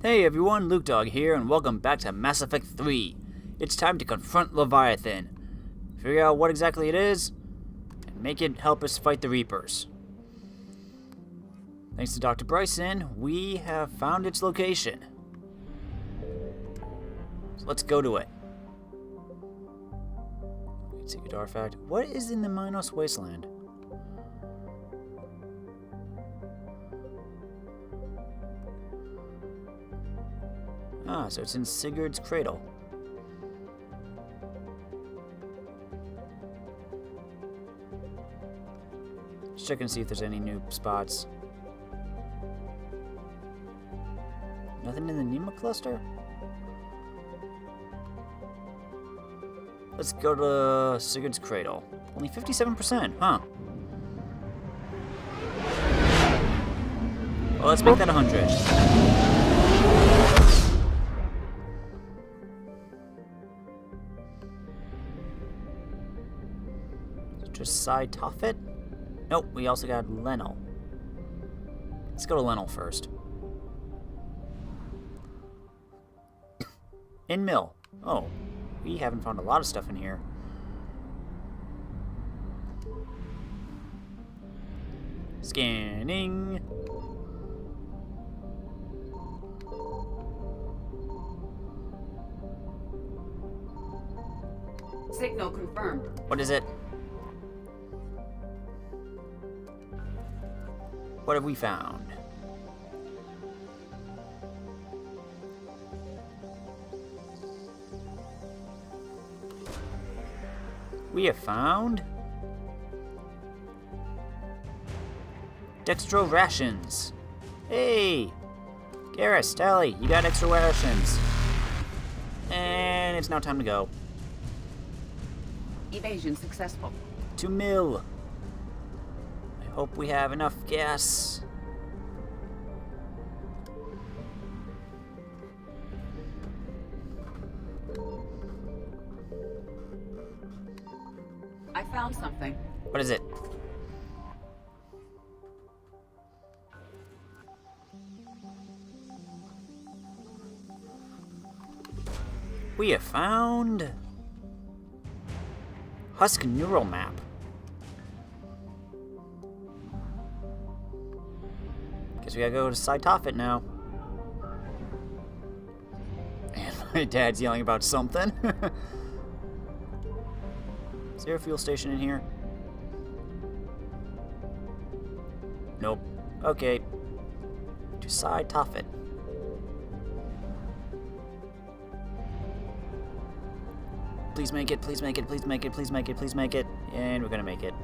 Hey everyone, Luke Dog here, and welcome back to Mass Effect 3. It's time to confront Leviathan, figure out what exactly it is, and make it help us fight the Reapers. Thanks to Dr. Bryson, we have found its location. So let's go to it. Secret artifact. What is in the Minos Wasteland? Ah, so it's in Sigurd's cradle. Just checking to see if there's any new spots. Nothing in the Nema cluster? Let's go to Sigurd's cradle. Only 57%, huh? Well, let's make that 100. Just side Toffet? Nope, we also got Lenel. Let's go to Lenel first. In Mill. Oh, we haven't found a lot of stuff in here. Scanning. Signal confirmed. What is it? What have we found? We have found Dextro rations. Hey! Garrus, Tally, you got extra rations. And it's now time to go. Evasion successful. To Mill. I hope we have enough gas. I found something. What is it? We have found Husk Neural Map. Guess we gotta go to Side Toffet now. And my dad's yelling about something. Is there a fuel station in here? Nope. Okay. To Side Toffet. Please make it, please make it, please make it, please make it, please make it. And we're gonna make it.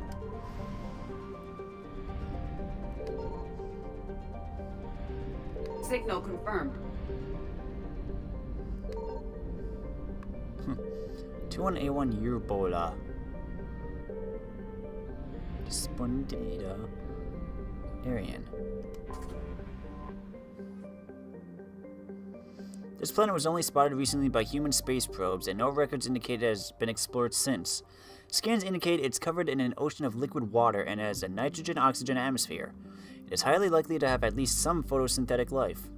Signal confirmed. 21A1 Urbola. Dispondida. Arian. This planet was only spotted recently by human space probes, and no records indicate it has been explored since. Scans indicate it's covered in an ocean of liquid water and has a nitrogen-oxygen atmosphere. It is highly likely to have at least some photosynthetic life.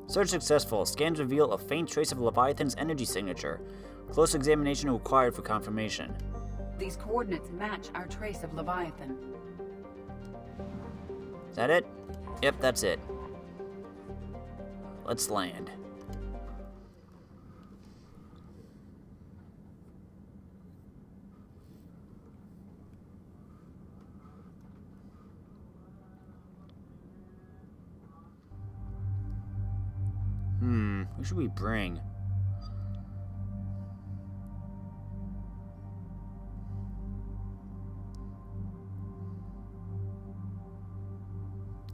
Search successful. Scans reveal a faint trace of Leviathan's energy signature. Close examination required for confirmation. These coordinates match our trace of Leviathan. Is that it? Yep, that's it. Let's land. Who should we bring?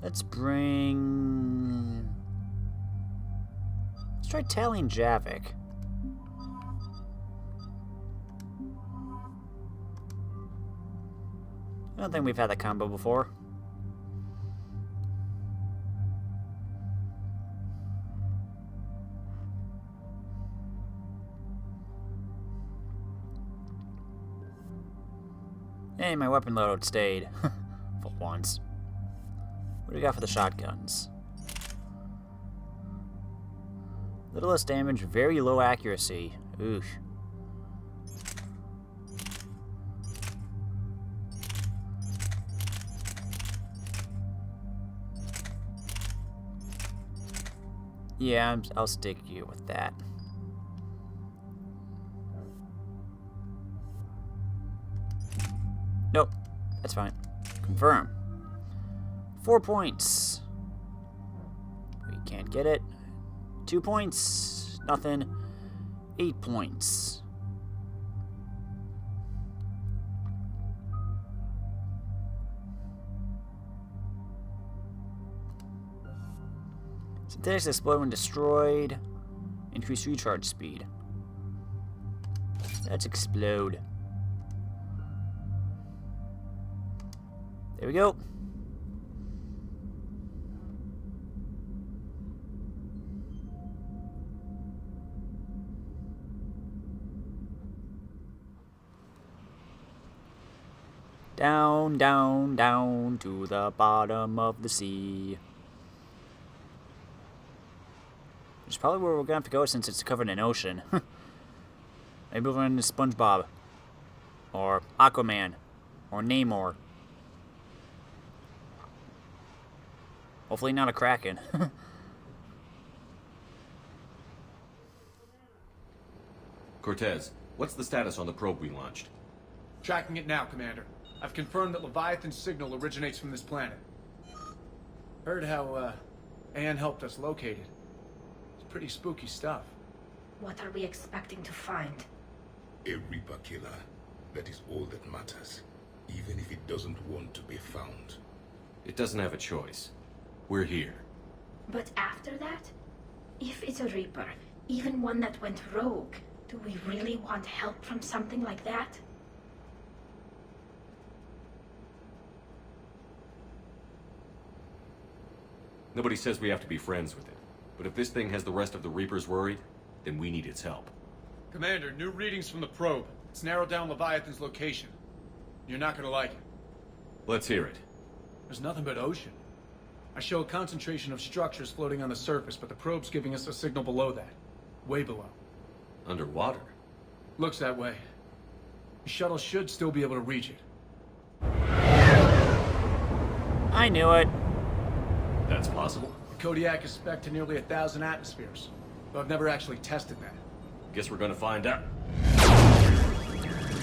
Let's bring... Let's try Tally and Javik. I don't think we've had that combo before. Hey, my weapon load stayed. For once. What do we got for the shotguns? Little less damage, very low accuracy. Oof. Yeah, I'll stick you with that. Nope, that's fine. Confirm. 4 points. We can't get it. 2 points. Nothing. 8 points. Synthetics explode when destroyed. Increase recharge speed. Let's explode. There we go. Down, down, down to the bottom of the sea. Which is probably where we're gonna have to go since it's covered in ocean. Maybe we'll run into SpongeBob. Or Aquaman. Or Namor. Hopefully not a Kraken. Cortez, what's the status on the probe we launched? Tracking it now, Commander. I've confirmed that Leviathan's signal originates from this planet. Heard how, Anne helped us locate it. It's pretty spooky stuff. What are we expecting to find? A Reaper killer. That is all that matters. Even if it doesn't want to be found. It doesn't have a choice. We're here. But after that? If it's a Reaper, even one that went rogue, do we really want help from something like that? Nobody says we have to be friends with it. But if this thing has the rest of the Reapers worried, then we need its help. Commander, new readings from the probe. It's narrowed down Leviathan's location. You're not gonna like it. Let's hear it. There's nothing but ocean. I show a concentration of structures floating on the surface, but the probe's giving us a signal below that. Way below. Underwater? Looks that way. The shuttle should still be able to reach it. I knew it. That's possible. The Kodiak is spec'd to nearly 1,000 atmospheres, but I've never actually tested that. Guess we're gonna find out.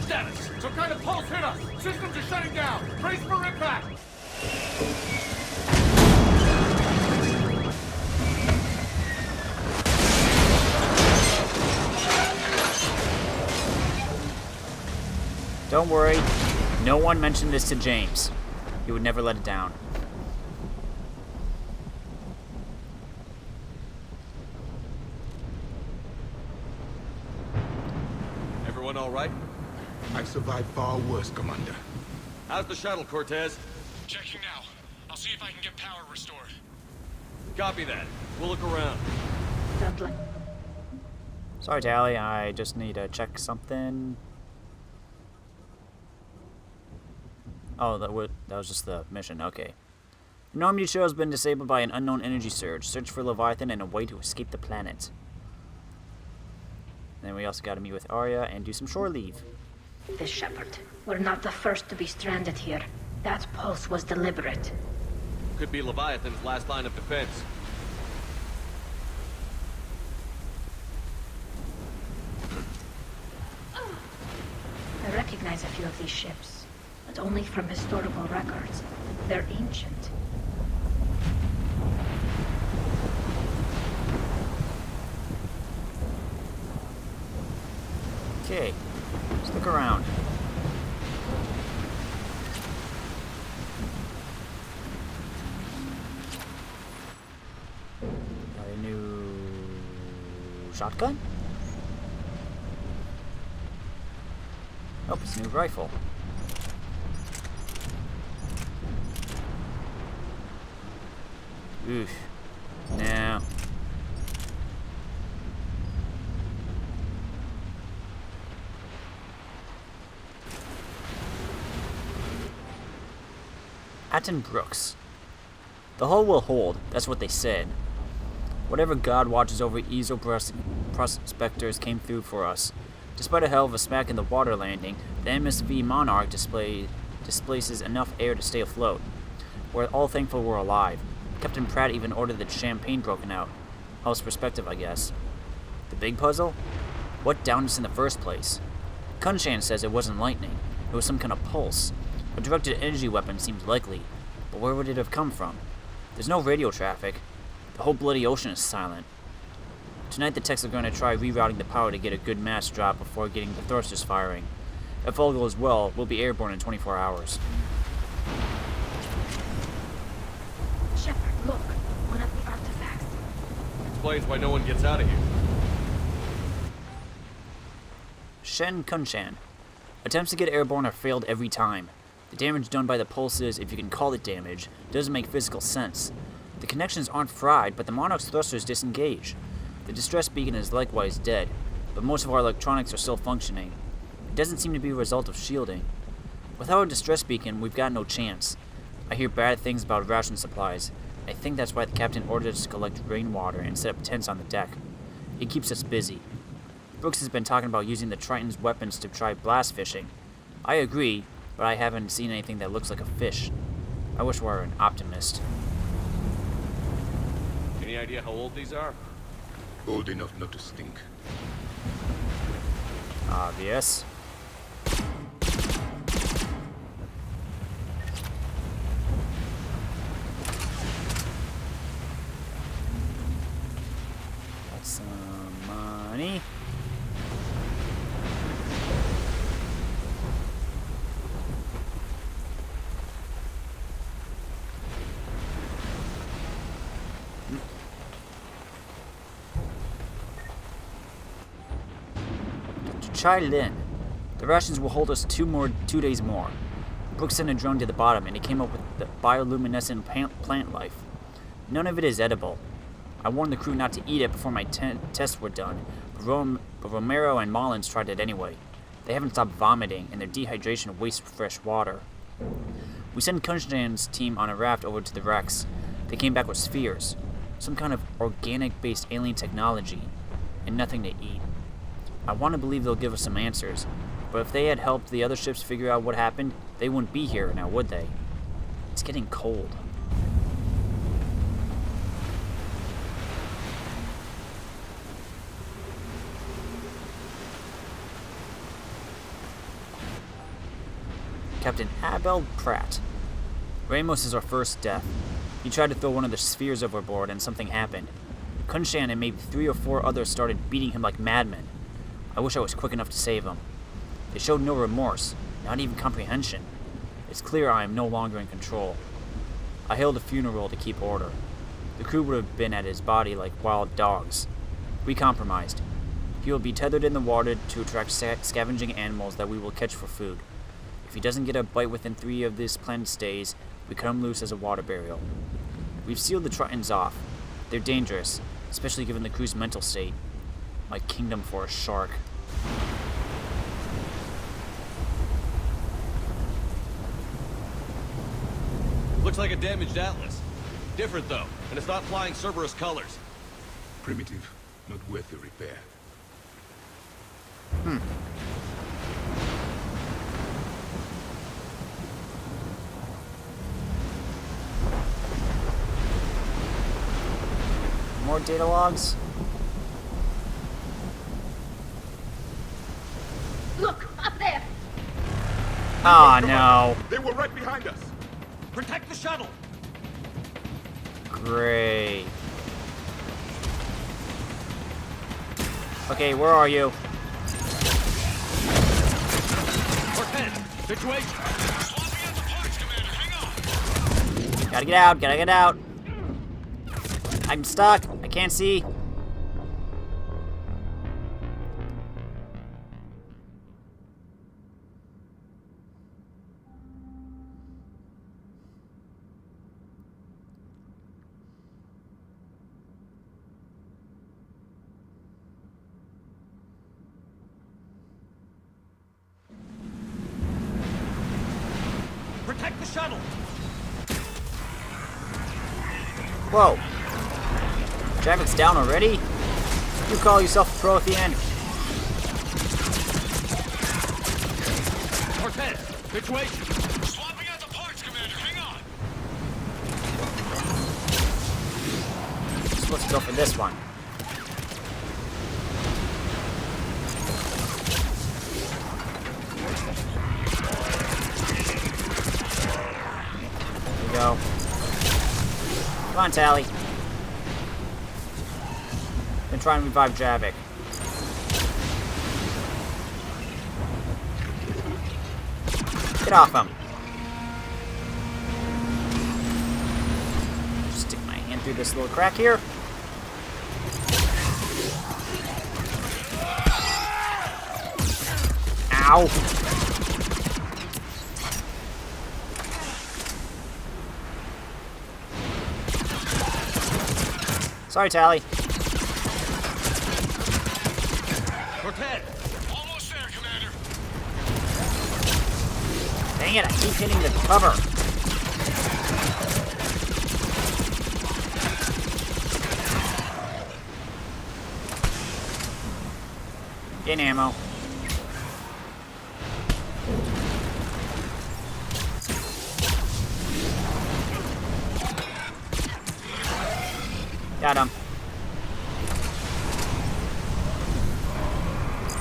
Status! Some kind of pulse hit us! Systems are shutting down! Brace for impact! Don't worry. No one mentioned this to James. He would never let it down. Everyone all right? I've survived far worse, Commander. How's the shuttle, Cortez? Checking now. I'll see if I can get power restored. Copy that. We'll look around. Startling. Sorry, Tally. I just need to check something. Oh, that was just the mission. Okay. The Normandy show has been disabled by an unknown energy surge. Search for Leviathan and a way to escape the planet. Then we also got to meet with Arya and do some shore leave. This Shepard. We're not the first to be stranded here. That pulse was deliberate. Could be Leviathan's last line of defense. I recognize a few of these ships, but only from historical records. They're ancient. Okay. Let's look around. Got a new shotgun? Oh, it's a new rifle. Oof. No. Hatton Brooks. The hull will hold, that's what they said. Whatever god watches over easel prospectors came through for us. Despite a hell of a smack in the water landing, the MSV Monarch displaces enough air to stay afloat. We're all thankful we're alive. Captain Pratt even ordered the champagne broken out. Helps perspective, I guess. The big puzzle? What downed us in the first place? Kunshan says it wasn't lightning. It was some kind of pulse. A directed energy weapon seems likely, but where would it have come from? There's no radio traffic. The whole bloody ocean is silent. Tonight the techs are going to try rerouting the power to get a good mass drop before getting the thrusters firing. If all goes well, we'll be airborne in 24 hours. Shepard, look. One of the artifacts. Explains why no one gets out of here. Shen Kunshan. Attempts to get airborne are failed every time. The damage done by the pulses, if you can call it damage, doesn't make physical sense. The connections aren't fried, but the Monarch's thrusters disengage. The distress beacon is likewise dead, but most of our electronics are still functioning. It doesn't seem to be a result of shielding. Without a distress beacon, we've got no chance. I hear bad things about ration supplies. I think that's why the captain ordered us to collect rainwater and set up tents on the deck. It keeps us busy. Brooks has been talking about using the Triton's weapons to try blast fishing. I agree, but I haven't seen anything that looks like a fish. I wish we were an optimist. Any idea how old these are? Old enough not to stink. Obvious. That's some money. Chai Lin. The rations will hold us 2 days more. Brooks sent a drone to the bottom and it came up with the bioluminescent plant life. None of it is edible. I warned the crew not to eat it before my tests were done, but Romero and Mullins tried it anyway. They haven't stopped vomiting and their dehydration wastes fresh water. We sent Kunshan's team on a raft over to the wrecks. They came back with spheres, some kind of organic-based alien technology, and nothing to eat. I want to believe they'll give us some answers, but if they had helped the other ships figure out what happened, they wouldn't be here now, would they? It's getting cold. Captain Abel Pratt. Ramos is our first death. He tried to throw one of the spheres overboard and something happened. Kunshan and maybe 3 or 4 others started beating him like madmen. I wish I was quick enough to save him. They showed no remorse, not even comprehension. It's clear I am no longer in control. I hailed a funeral to keep order. The crew would have been at his body like wild dogs. We compromised. He will be tethered in the water to attract scavenging animals that we will catch for food. If he doesn't get a bite within 3 of this planet's days, we cut him loose as a water burial. We've sealed the Tritons off. They're dangerous, especially given the crew's mental state. My kingdom for a shark. Looks like a damaged Atlas. Different though, and it's not flying Cerberus colors. Primitive, not worth the repair. More data logs? Look, up there! Oh no. They were right behind us! Protect the shuttle! Great. Okay, where are you? We're 10. Situation. Gotta get out, gotta get out. I'm stuck. I can't see. Protect the shuttle! Whoa. Javik's down already? You call yourself a pro at the end? Cortez, situation. Swapping out the parts, Commander. Hang on. Supposed to go for this one. There we go. Come on, Tally. Been trying to revive Javik. Get off him. Stick my hand through this little crack here. Ow. Sorry, Tally. Cortez, Almost there, Commander. Dang it, I keep hitting the cover. Gain ammo. Got him.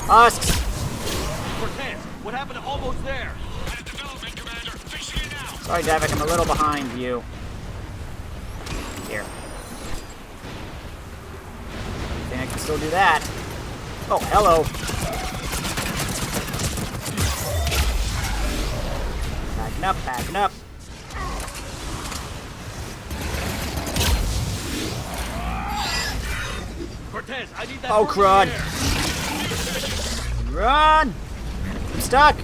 Husks! Cortez, what happened to almost there? At development, Commander. Fixing it now. Sorry, Davik, I'm a little behind you. Here. Think I can still do that. Oh, hello. Backing up, backing up. Cortez, I need that. Oh, orbital crud. air. Run! I'm stuck.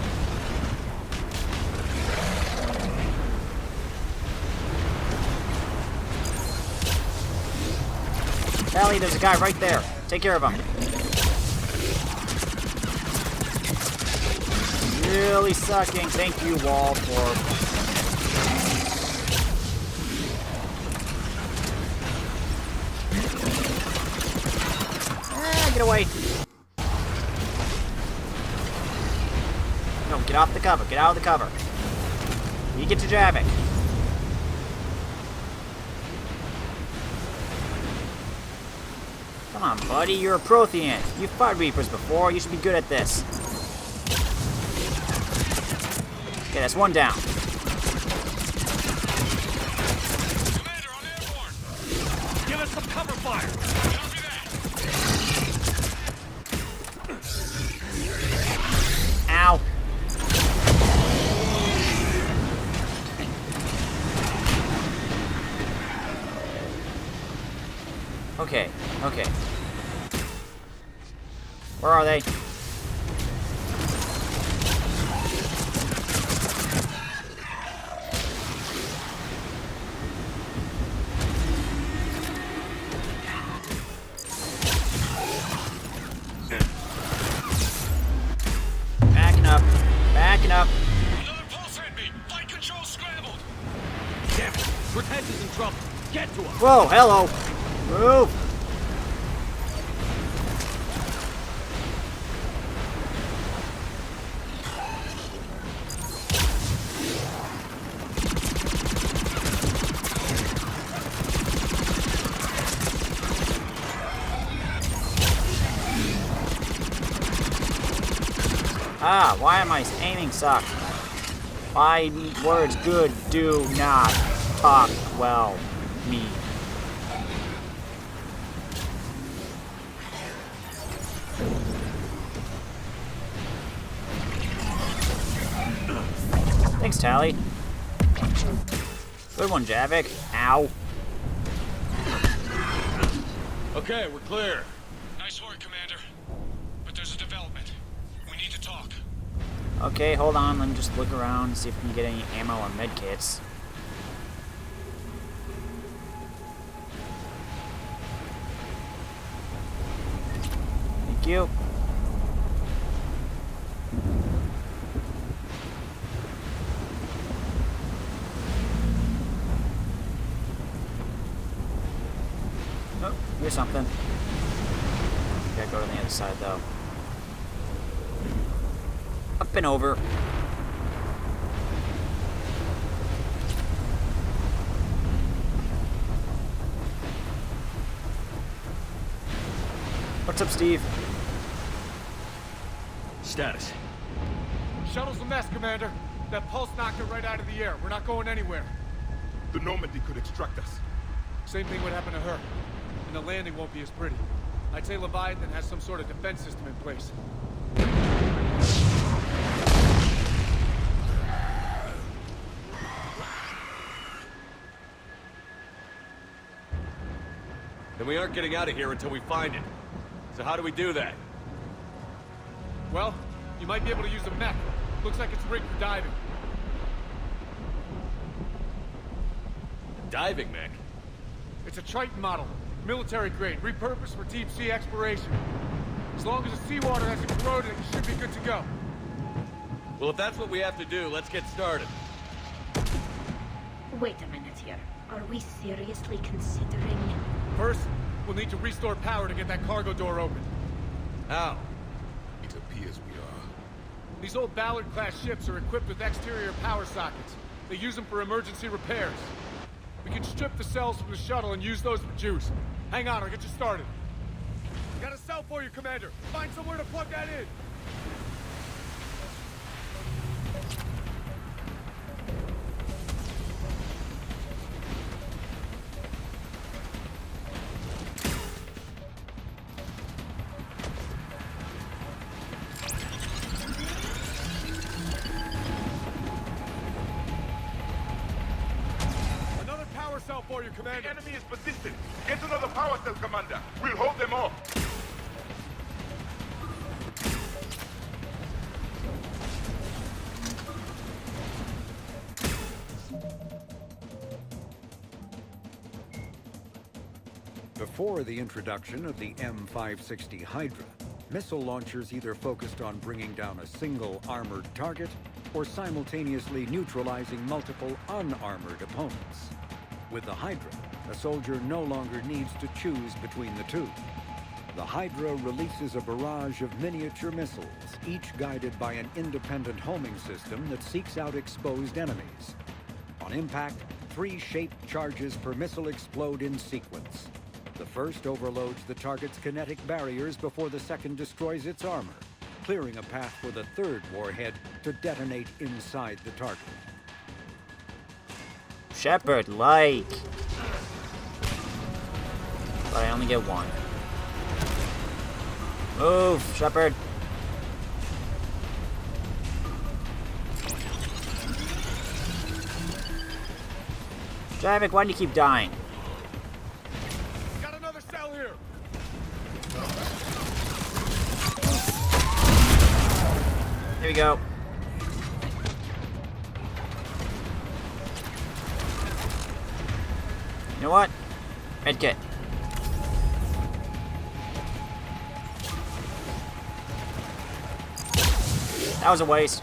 Tally, there's a guy right there. Take care of him. Really sucking. Thank you, Wall, for... Get away. No, get off the cover. Get out of the cover. You get to Javik. Come on, buddy. You're a Prothean. You've fought Reapers before. You should be good at this. Okay, that's one down. Commander, I'm airborne. Give us some cover fire. Copy that. Ow. Okay, okay. Where are they? Backing up. Backing up. Another pulse hit me. Flight control scrambled. Damn it, Cortez is in trouble. Get to him. Whoa, hello. Move. Ah, why am I aiming suck? My words good do not talk well me. Thanks, Tally. Good one, Javik. Ow. Okay, we're clear. Nice work, Commander. But there's a development. We need to talk. Okay, hold on. Let me just look around and see if we can get any ammo or medkits. Thank you. hear something. Gotta go to the other side, though. Up and over. What's up, Steve? Status. Shuttle's a mess, Commander. That pulse knocked it right out of the air. We're not going anywhere. The Normandy could extract us. Same thing would happen to her. And the landing won't be as pretty. I'd say Leviathan has some sort of defense system in place. Then we aren't getting out of here until we find it. So how do we do that? Well, you might be able to use a mech. Looks like it's rigged for diving. Diving mech? It's a Triton model. Military grade, repurposed for deep sea exploration. As long as the seawater hasn't corroded, it should be good to go. Well, if that's what we have to do, let's get started. Wait a minute here. Are we seriously considering... First, we'll need to restore power to get that cargo door open. How? It appears we are. These old Ballard-class ships are equipped with exterior power sockets. They use them for emergency repairs. We can strip the cells from the shuttle and use those for juice. Hang on, I'll get you started. Got a cell for you, Commander. Find somewhere to plug that in. Another power cell for you, Commander. The enemy is persistent. Get another power cell, Commander. We'll hold them off. Before the introduction of the M560 Hydra, missile launchers either focused on bringing down a single armored target or simultaneously neutralizing multiple unarmored opponents. With the Hydra, a soldier no longer needs to choose between the two. The Hydra releases a barrage of miniature missiles, each guided by an independent homing system that seeks out exposed enemies. On impact, 3 shaped charges per missile explode in sequence. The first overloads the target's kinetic barriers before the second destroys its armor, clearing a path for the third warhead to detonate inside the target. Shepard, like. But I only get one. Move, Shepard. Javik, why do you keep dying? Got another cell here. Here we go. You know what? Medkit. That was a waste.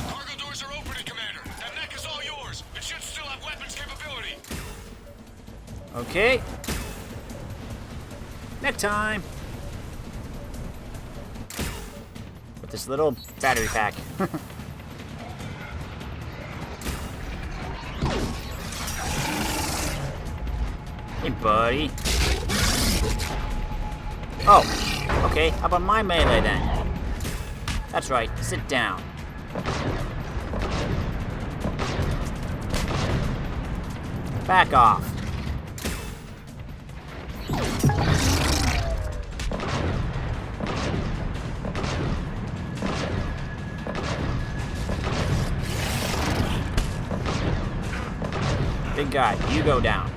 Cargo doors are opening, Commander. That neck is all yours. It should still have weapons capability. Okay. Neck time. With this little battery pack. Hey, buddy. Oh, okay. How about my melee then? That's right. Sit down. Back off. Big guy, you go down.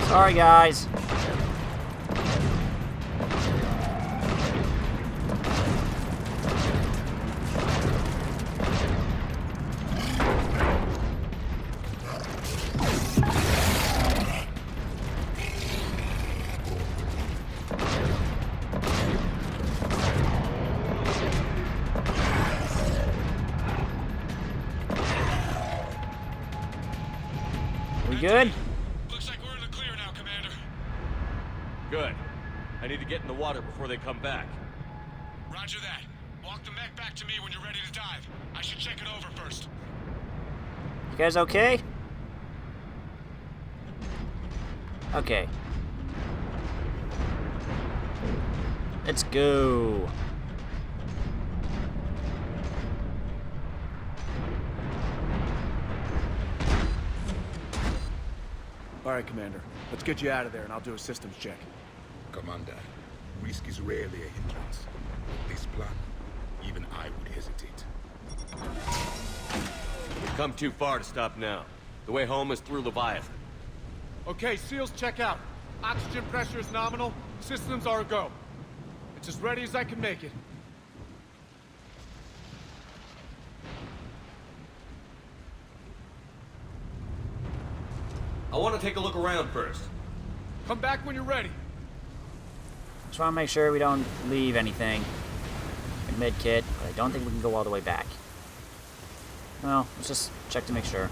Sorry, guys. good? Looks like we're in the clear now, Commander. Good. I need to get in the water before they come back. Roger that. Walk the mech back to me when you're ready to dive. I should check it over first. You guys okay? Okay. Let's go. All right, Commander. Let's get you out of there, and I'll do a systems check. Commander, risk is rarely a hindrance. With this plan, even I would hesitate. We've come too far to stop now. The way home is through Leviathan. Okay, SEALs, check out. Oxygen pressure is nominal. Systems are a go. It's as ready as I can make it. I want to take a look around first. Come back when you're ready. Just want to make sure we don't leave anything in mid-kit, but I don't think we can go all the way back. Well, let's just check to make sure.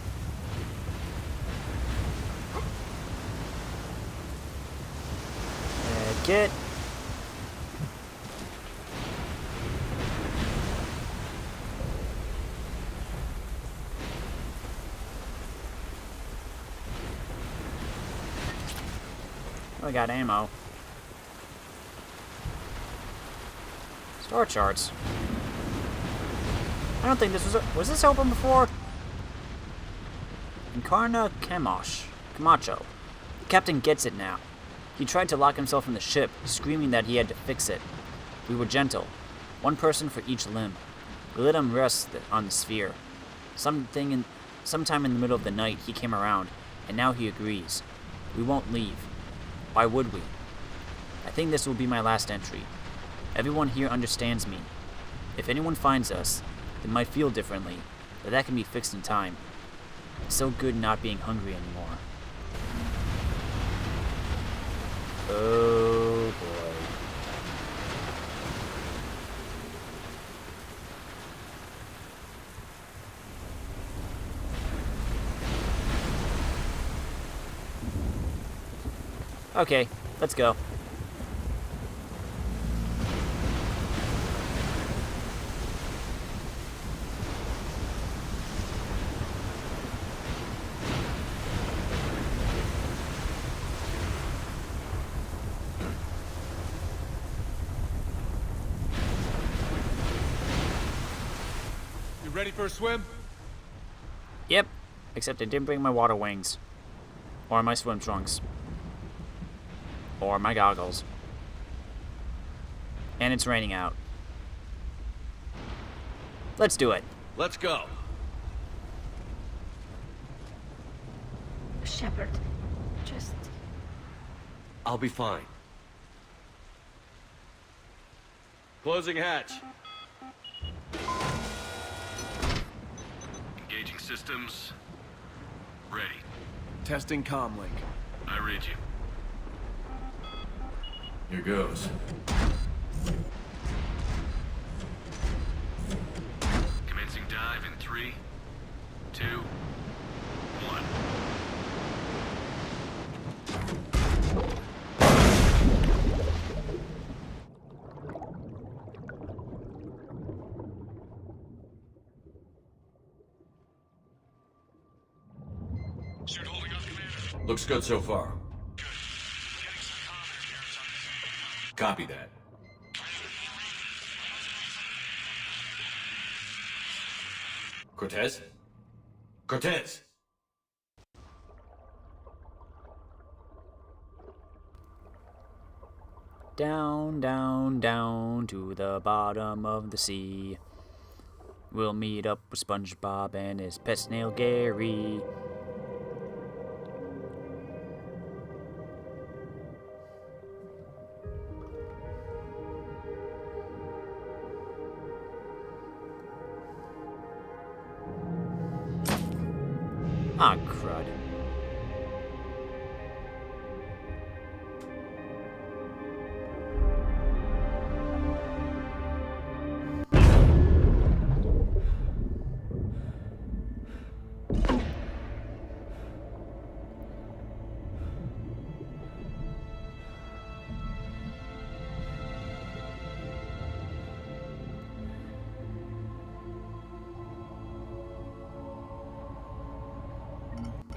Mid-kit. I got ammo. Star charts. I don't think this was this open before? Encarna Camacho. The captain gets it now. He tried to lock himself in the ship, screaming that he had to fix it. We were gentle. One person for each limb. We let him rest on the sphere. Sometime in the middle of the night, he came around, and now he agrees. We won't leave. Why would we? I think this will be my last entry. Everyone here understands me. If anyone finds us, they might feel differently, but that can be fixed in time. It's so good not being hungry anymore. Oh boy. Okay, let's go. You ready for a swim? Yep, except I didn't bring my water wings. Or my swim trunks. Or my goggles. And it's raining out. Let's do it. Let's go. Shepard, just... I'll be fine. Closing hatch. Engaging systems. Ready. Testing comlink. I read you. Here goes. Commencing dive in 3, 2, 1. Suit holding up, Commander. Looks good so far. Good. Getting some comm interference on Copy that. Cortez? Cortez! Down, down, down to the bottom of the sea. We'll meet up with SpongeBob and his pet snail Gary. Ah, crud.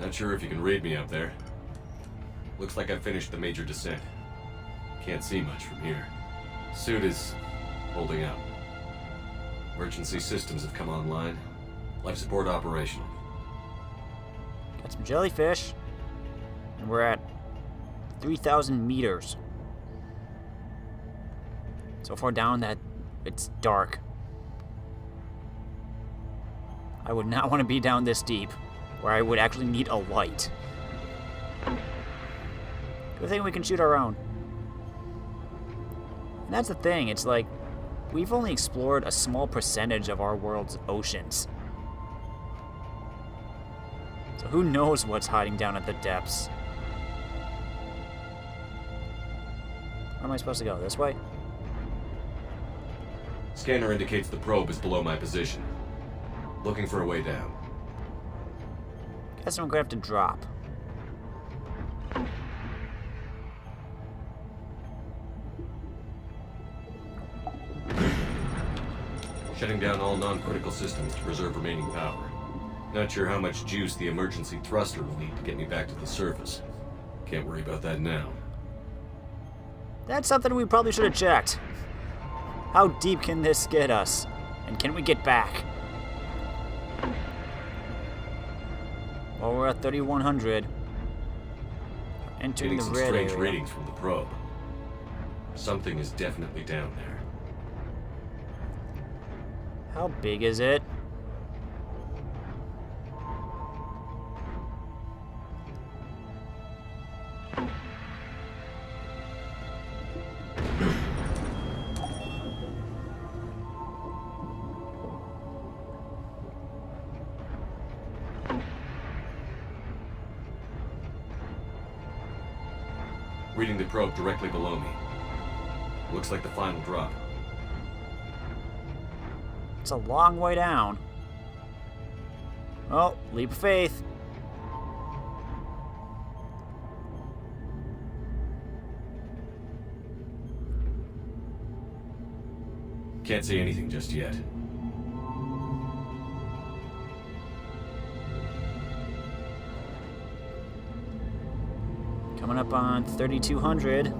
Not sure if you can read me up there. Looks like I've finished the major descent. Can't see much from here. Suit is holding out. Emergency systems have come online. Life support operational. Got some jellyfish. And we're at 3,000 meters. So far down that it's dark. I would not want to be down this deep, where I would actually need a light. Good thing we can shoot our own. And that's the thing, it's like, we've only explored a small percentage of our world's oceans. So who knows what's hiding down at the depths? Where am I supposed to go? This way? Scanner indicates the probe is below my position. Looking for a way down. Guess I'm gonna have to drop. Shutting down all non-critical systems to preserve remaining power. Not sure how much juice the emergency thruster will need to get me back to the surface. Can't worry about that now. That's something we probably should have checked. How deep can this get us? And can we get back? Well, we're at 3,100. Entering Getting the some red strange area. readings from the probe. Something is definitely down there. How big is it? Reading the probe directly below me. Looks like the final drop. It's a long way down. Oh, leap of faith. Can't see anything just yet. Coming up on 3,200.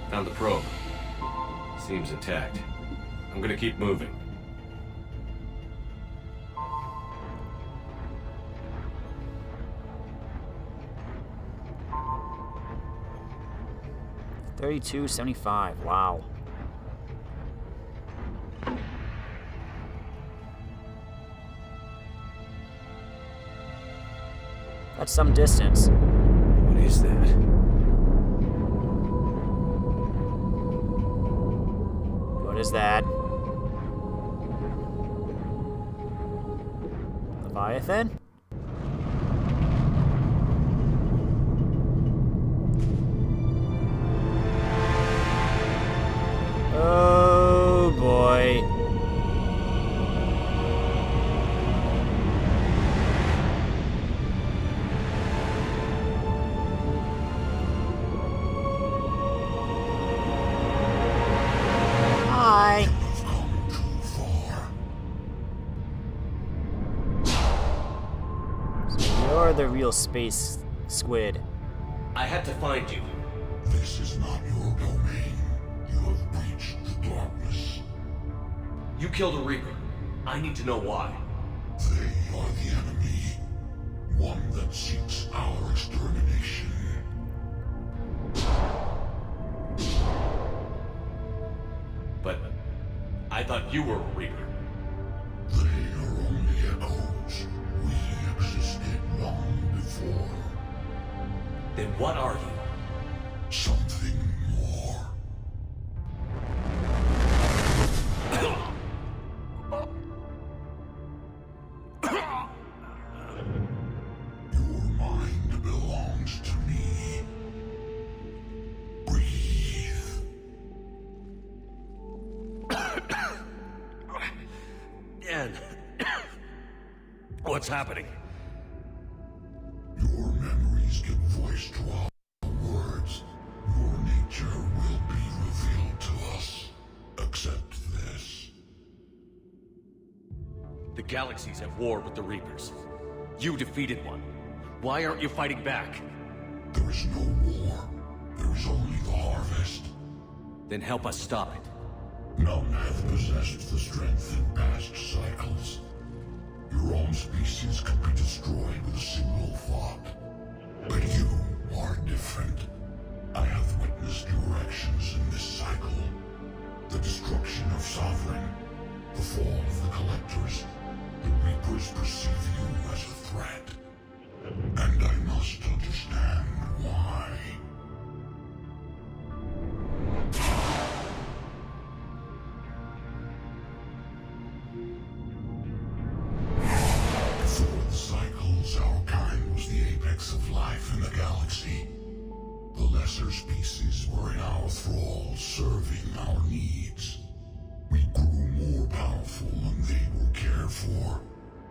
Found the probe. Seems intact. I'm gonna keep moving. $32.75. Wow. That's some distance. What is that? What is that? Leviathan? Oh boy. Hi. So you're the real space squid. I had to find you. This is not your domain. You have breached the darkness. You killed a Reaper. I need to know why. They are the enemy. One that seeks our extermination. But I thought you were a Reaper. They are only echoes. We existed long before. Then what are you? Something more. Your mind belongs to me. Breathe. Dan. What's happening? Your memories give voice to our words. Your nature will be revealed The galaxy's at war with the Reapers. You defeated one. Why aren't you fighting back? There is no war. There is only the harvest. Then help us stop it. None have possessed the strength in past cycles. Your own species could be destroyed with a single thought. But you are different. I have witnessed your actions in this cycle. The destruction of Sovereign, the fall of the Collectors. The Reapers perceive you as a threat. And I must understand why. Before the cycles, our kind was the apex of life in the galaxy. The lesser species were in our thrall, serving our needs. We grew more powerful and they were cared for,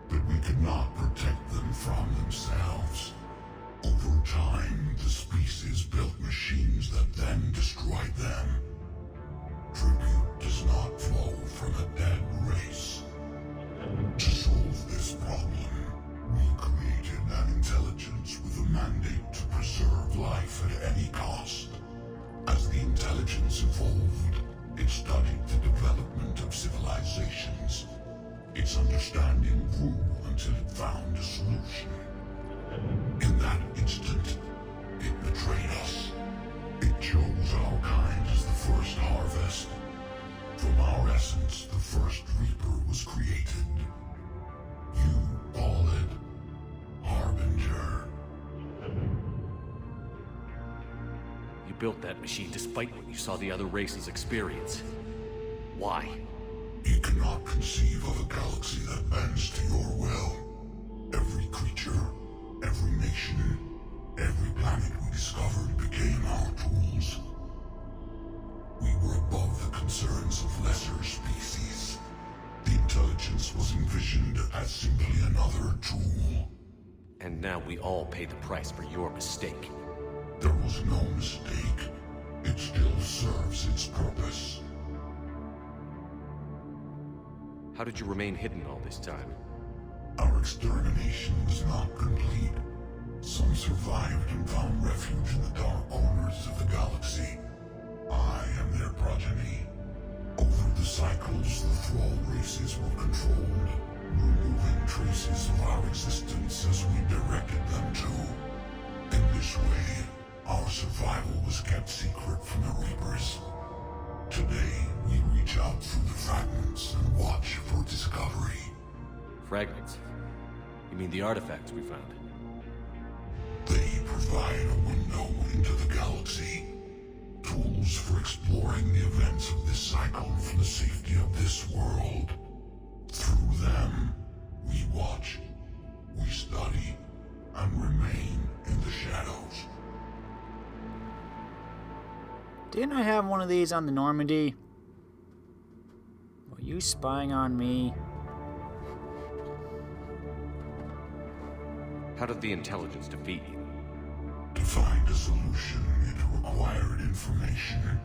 but we could not protect them from themselves. Over time, the species built machines that then destroyed them. Tribute does not flow from a dead race. To solve this problem, we created an intelligence with a mandate to preserve life at any cost. As the intelligence evolved, it studied the development of civilizations. Its understanding grew until it found a solution. In that instant, it betrayed us. It chose our kind as the first harvest. From our essence, the first Reaper was created. You call it Harbinger. You built that machine despite what you saw the other races experience. Why? You cannot conceive of a galaxy that bends to your will. Every creature, every nation, every planet we discovered became our tools. We were above the concerns of lesser species. The intelligence was envisioned as simply another tool. And now we all pay the price for your mistake. There was no mistake. It still serves its purpose. How did you remain hidden all this time? Our extermination was not complete. Some survived and found refuge in the dark corners of the galaxy. I am their progeny. Over the cycles, the thrall races were controlled, removing traces of our existence as we directed them to. In this way, our survival was kept secret from the Reapers. Today, we reach out through the fragments and watch for discovery. Fragments? You mean the artifacts we found? They provide a window into the galaxy. Tools for exploring the events of this cycle for the safety of this world. Through them, we watch, we study, and remain in the shadows. Didn't I have one of these on the Normandy? Were you spying on me? How did the intelligence defeat you? To find a solution, it required information.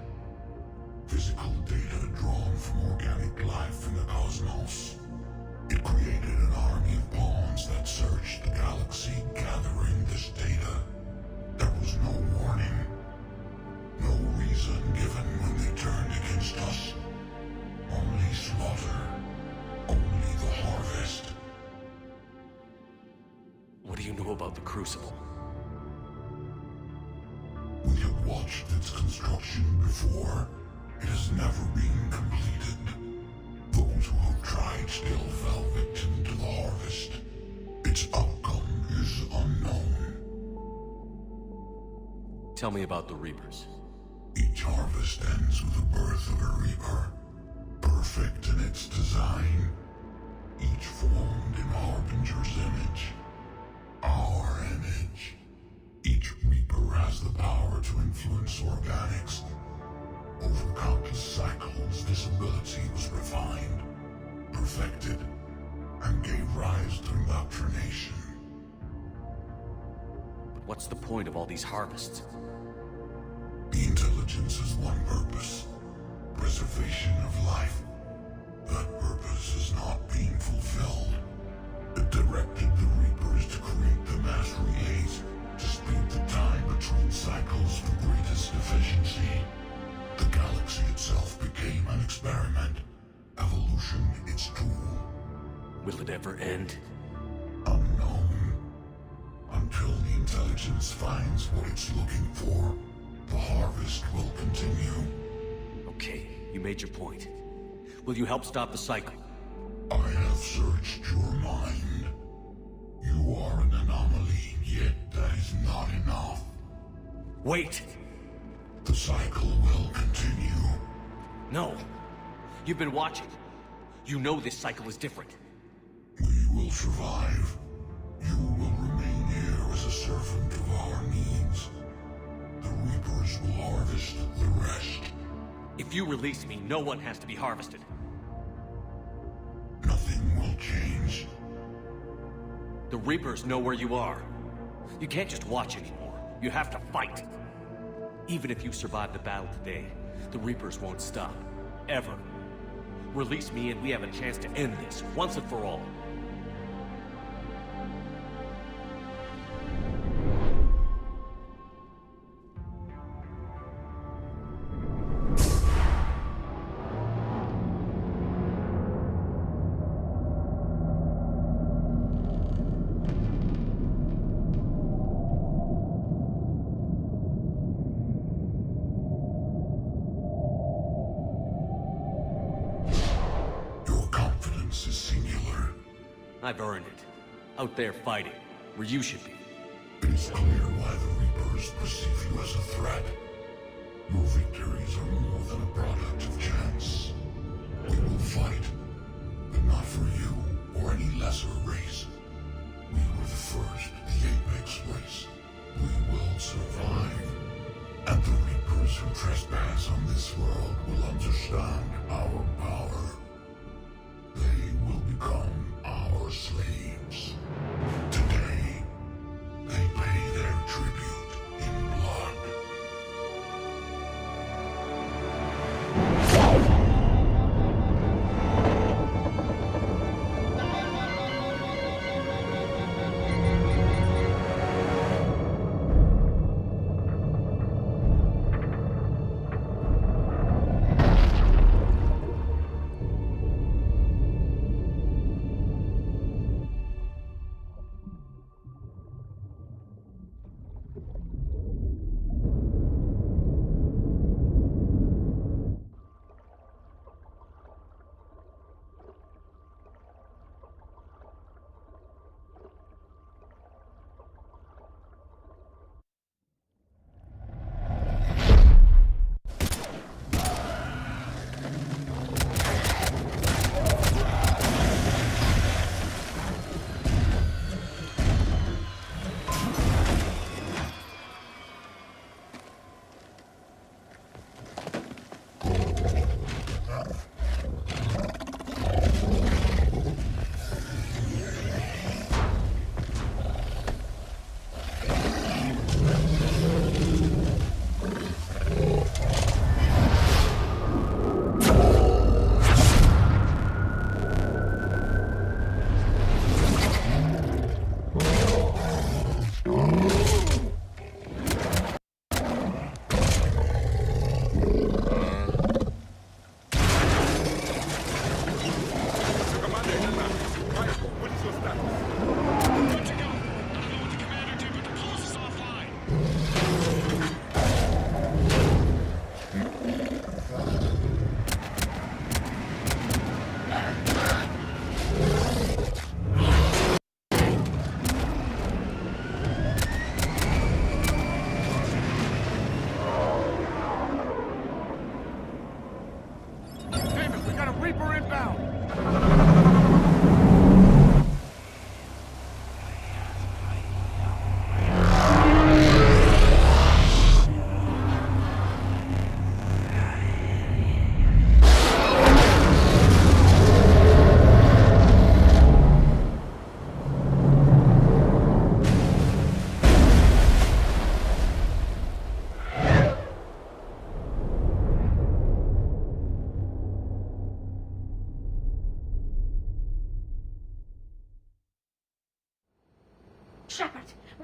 Physical data drawn from organic life in the cosmos. It created an army of pawns that searched the galaxy, gathering this data. There was no warning. No reason given when they turned against us. Only slaughter. Only the harvest. What do you know about the Crucible? We have watched its construction before. It has never been completed. Those who have tried still fell victim to the harvest. Its outcome is unknown. Tell me about the Reapers. Each harvest ends with the birth of a Reaper. Perfect in its design. Each formed in Harbinger's image. Our image. Each Reaper has the power to influence organics. Over countless cycles, this ability was refined, perfected, and gave rise to indoctrination. But what's the point of all these harvests? The intelligence has one purpose: preservation of life. That purpose is not being fulfilled. It directed the Reapers to create the mass relays to speed the time between cycles for greatest efficiency. The galaxy itself became an experiment. Evolution its tool. Will it ever end? Unknown. Until the intelligence finds what it's looking for, the harvest will continue. Okay, you made your point. Will you help stop the cycle? I have searched your mind. You are an anomaly, yet that is not enough. Wait! The cycle will continue. No! You've been watching. You know this cycle is different. We will survive. You will remain here as a servant of our needs. The Reapers will harvest the rest. If you release me, no one has to be harvested. Nothing will change. The Reapers know where you are. You can't just watch anymore. You have to fight. Even if you survive the battle today, the Reapers won't stop. Ever. Release me and we have a chance to end this, once and for all. Your confidence is singular. I've earned it. Out there fighting, where you should be. It is clear why the Reapers perceive you as a threat. Your victories are more than a product of chance. We will fight, but not for you or any lesser race. We were the first, the Apex race. We will survive. And the Reapers who trespass on this world will understand our power. They will become our slaves. Today, they pay their tribute in blood.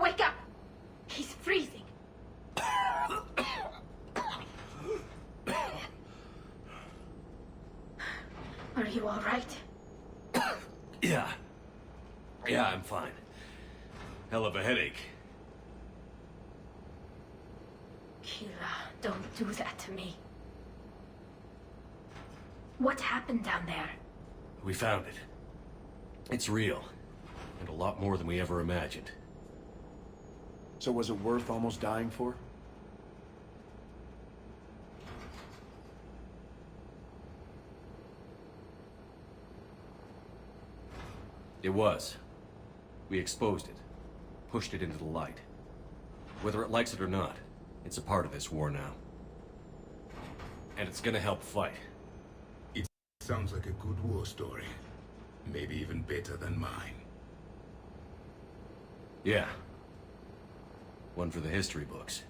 Wake up! He's freezing. Are you all right? Yeah. Yeah, I'm fine. Hell of a headache. Kira, don't do that to me. What happened down there? We found it. It's real. And a lot more than we ever imagined. So was it worth almost dying for? It was. We exposed it. Pushed it into the light. Whether it likes it or not, it's a part of this war now. And it's gonna help fight. It sounds like a good war story. Maybe even better than mine. Yeah. One for the history books.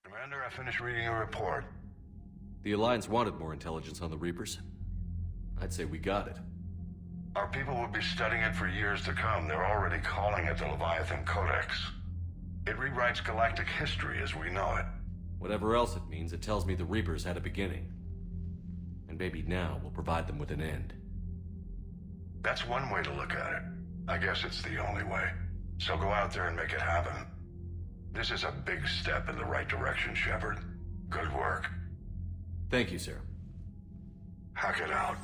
Commander, I finished reading your report. The Alliance wanted more intelligence on the Reapers. I'd say we got it. Our people will be studying it for years to come. They're already calling it the Leviathan Codex. It rewrites galactic history as we know it. Whatever else it means, it tells me the Reapers had a beginning. And maybe now we'll provide them with an end. That's one way to look at it. I guess it's the only way. So go out there and make it happen. This is a big step in the right direction, Shepard. Good work. Thank you, sir. Hack it out.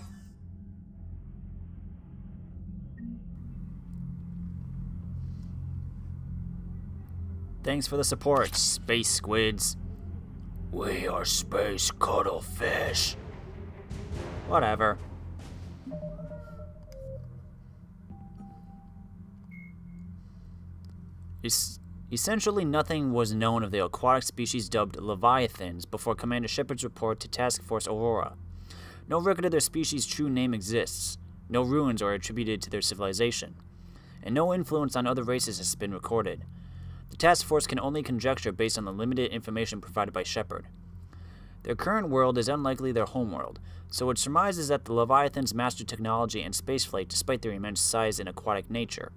Thanks for the support, space squids. We are space cuttlefish. Whatever. Essentially nothing was known of the aquatic species dubbed Leviathans before Commander Shepard's report to Task Force Aurora. No record of their species' true name exists, no ruins are attributed to their civilization, and no influence on other races has been recorded. The task force can only conjecture based on the limited information provided by Shepard. Their current world is unlikely their homeworld, so it surmises that the Leviathans mastered technology and spaceflight despite their immense size and aquatic nature.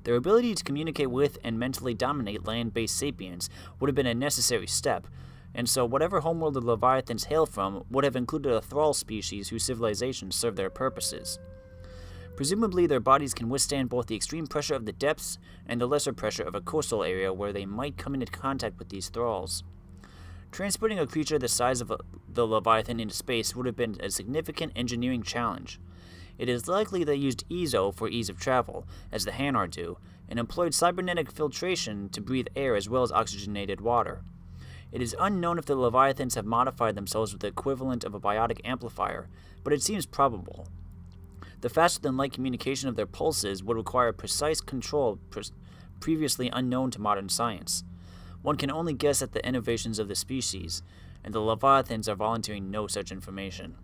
Their ability to communicate with and mentally dominate land-based sapiens would have been a necessary step, and so whatever homeworld the Leviathans hail from would have included a thrall species whose civilizations serve their purposes. Presumably, their bodies can withstand both the extreme pressure of the depths and the lesser pressure of a coastal area where they might come into contact with these thralls. Transporting a creature the size of the Leviathan into space would have been a significant engineering challenge. It is likely they used EZO for ease of travel, as the Hanar do, and employed cybernetic filtration to breathe air as well as oxygenated water. It is unknown if the Leviathans have modified themselves with the equivalent of a biotic amplifier, but it seems probable. The faster-than-light communication of their pulses would require precise control previously unknown to modern science. One can only guess at the innovations of the species, and the Leviathans are volunteering no such information.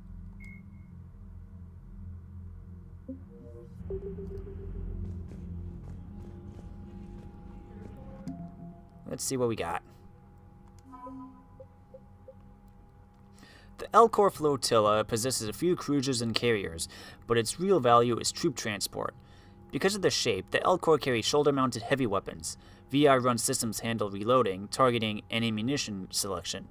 Let's see what we got. The Elcor flotilla possesses a few cruisers and carriers, but its real value is troop transport. Because of their shape, the Elcor carry shoulder-mounted heavy weapons. VI-run systems handle reloading, targeting, and ammunition selection.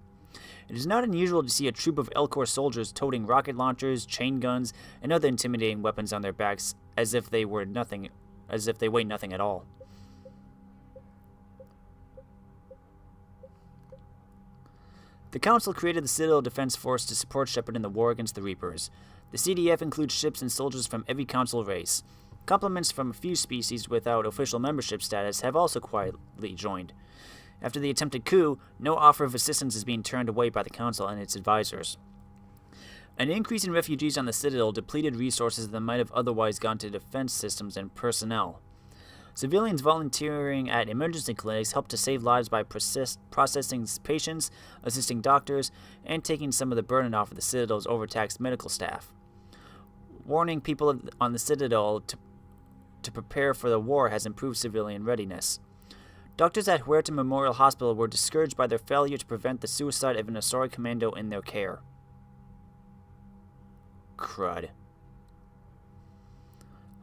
It is not unusual to see a troop of Elcor soldiers toting rocket launchers, chain guns, and other intimidating weapons on their backs as if they weigh nothing at all. The Council created the Citadel Defense Force to support Shepard in the war against the Reapers. The CDF includes ships and soldiers from every Council race. Complements from a few species without official membership status have also quietly joined. After the attempted coup, no offer of assistance is being turned away by the Council and its advisors. An increase in refugees on the Citadel depleted resources that might have otherwise gone to defense systems and personnel. Civilians volunteering at emergency clinics helped to save lives by processing patients, assisting doctors, and taking some of the burden off of the Citadel's overtaxed medical staff. Warning people on the Citadel to prepare for the war has improved civilian readiness. Doctors at Huerta Memorial Hospital were discouraged by their failure to prevent the suicide of an Asari commando in their care. Crud.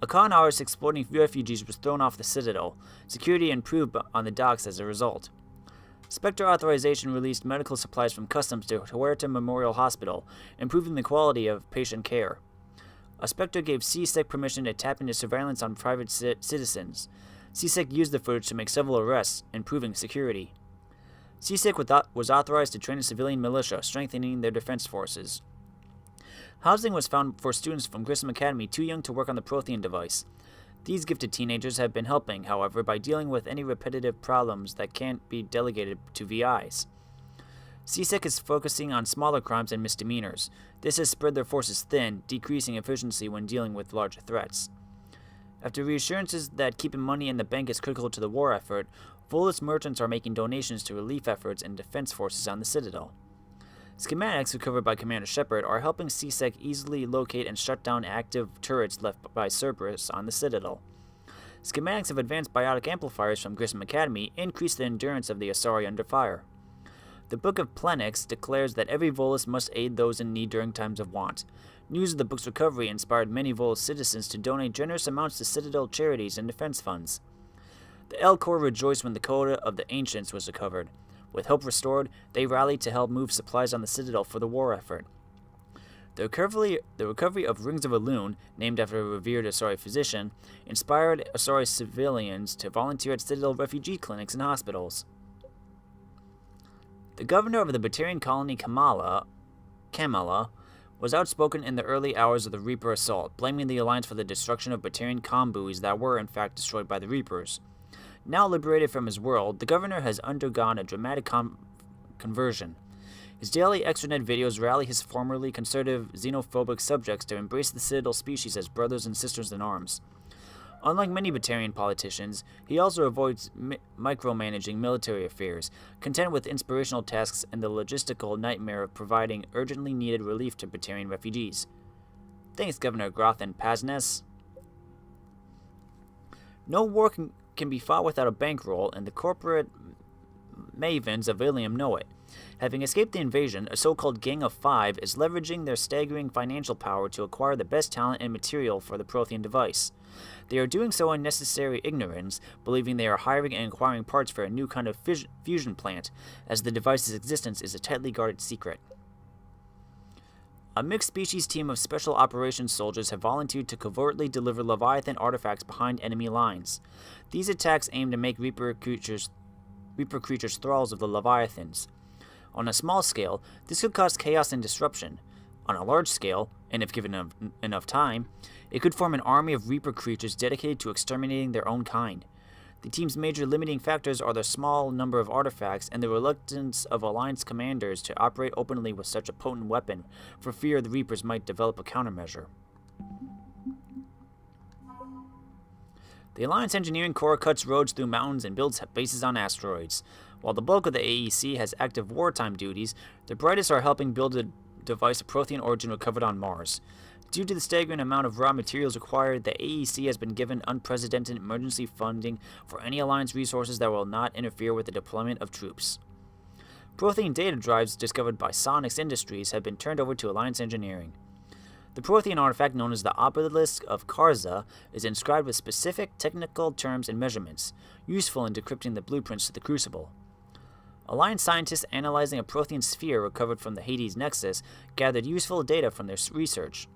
A con artist exploiting refugees was thrown off the Citadel. Security improved on the docks as a result. Spectre Authorization released medical supplies from customs to Huerta Memorial Hospital, improving the quality of patient care. A Spectre gave CSEC permission to tap into surveillance on private citizens. CSEC used the footage to make several arrests, improving security. CSEC was authorized to train a civilian militia, strengthening their defense forces. Housing was found for students from Grissom Academy too young to work on the Prothean device. These gifted teenagers have been helping, however, by dealing with any repetitive problems that can't be delegated to VIs. CSEC is focusing on smaller crimes and misdemeanors. This has spread their forces thin, decreasing efficiency when dealing with larger threats. After reassurances that keeping money in the bank is critical to the war effort, Volus merchants are making donations to relief efforts and defense forces on the Citadel. Schematics recovered by Commander Shepard are helping CSEC easily locate and shut down active turrets left by Cerberus on the Citadel. Schematics of advanced biotic amplifiers from Grissom Academy increase the endurance of the Asari under fire. The Book of Plenix declares that every Volus must aid those in need during times of want. News of the book's recovery inspired many Volus citizens to donate generous amounts to Citadel charities and defense funds. The El Corps rejoiced when the Coda of the Ancients was recovered. With hope restored, they rallied to help move supplies on the Citadel for the war effort. The recovery of Rings of Elune, named after a revered Asari physician, inspired Asari civilians to volunteer at Citadel refugee clinics and hospitals. The governor of the Batarian colony Kamala, was outspoken in the early hours of the Reaper assault, blaming the Alliance for the destruction of Batarian comm buoys that were in fact destroyed by the Reapers. Now liberated from his world, the governor has undergone a dramatic conversion. His daily extranet videos rally his formerly conservative, xenophobic subjects to embrace the Citadel species as brothers and sisters in arms. Unlike many Batarian politicians, he also avoids micromanaging military affairs, content with inspirational tasks and the logistical nightmare of providing urgently needed relief to Batarian refugees. Thanks, Governor Grothan Paznes. No war can be fought without a bankroll, and the corporate mavens of Ilium know it. Having escaped the invasion, a so-called Gang of Five is leveraging their staggering financial power to acquire the best talent and material for the Prothean device. They are doing so in necessary ignorance, believing they are hiring and acquiring parts for a new kind of fusion plant, as the device's existence is a tightly guarded secret. A mixed-species team of special operations soldiers have volunteered to covertly deliver Leviathan artifacts behind enemy lines. These attacks aim to make Reaper creatures thralls of the Leviathans. On a small scale, this could cause chaos and disruption. On a large scale, and if given enough time, it could form an army of Reaper creatures dedicated to exterminating their own kind. The team's major limiting factors are the small number of artifacts and the reluctance of Alliance commanders to operate openly with such a potent weapon, for fear the Reapers might develop a countermeasure. The Alliance Engineering Corps cuts roads through mountains and builds bases on asteroids. While the bulk of the AEC has active wartime duties, the brightest are helping build a device of Prothean origin recovered on Mars. Due to the staggering amount of raw materials required, the AEC has been given unprecedented emergency funding for any Alliance resources that will not interfere with the deployment of troops. Prothean data drives discovered by Sonics Industries have been turned over to Alliance Engineering. The Prothean artifact, known as the Obelisk of Karza, is inscribed with specific technical terms and measurements, useful in decrypting the blueprints to the Crucible. Alliance scientists analyzing a Prothean sphere recovered from the Hades Nexus gathered useful data from their research.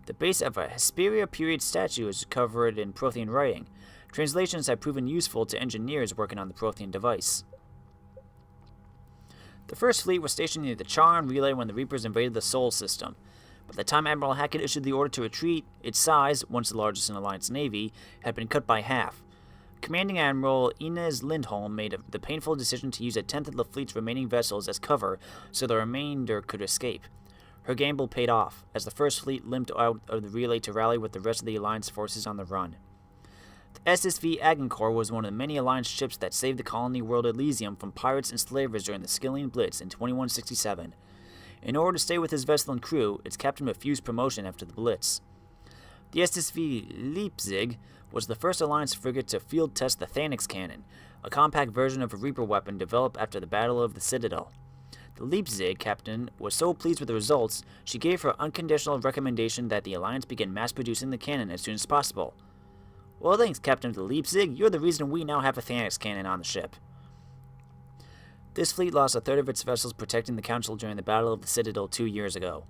The base of a Hesperia period statue is covered in Prothean writing. Translations have proven useful to engineers working on the Prothean device. The First Fleet was stationed near the Charon Relay when the Reapers invaded the Sol system. By the time Admiral Hackett issued the order to retreat, its size, once the largest in Alliance Navy, had been cut by half. Commanding Admiral Inez Lindholm made the painful decision to use a tenth of the fleet's remaining vessels as cover so the remainder could escape. Her gamble paid off, as the First Fleet limped out of the relay to rally with the rest of the Alliance forces on the run. The SSV Agincourt was one of the many Alliance ships that saved the colony world Elysium from pirates and slavers during the Skillian Blitz in 2167. In order to stay with his vessel and crew, its captain refused promotion after the Blitz. The SSV Leipzig was the first Alliance frigate to field test the Thanix cannon, a compact version of a Reaper weapon developed after the Battle of the Citadel. The Leipzig captain was so pleased with the results, she gave her unconditional recommendation that the Alliance begin mass-producing the cannon as soon as possible. Well, thanks, Captain of the Leipzig. You're the reason we now have a Thanix cannon on the ship. This fleet lost a third of its vessels protecting the Council during the Battle of the Citadel 2 years ago.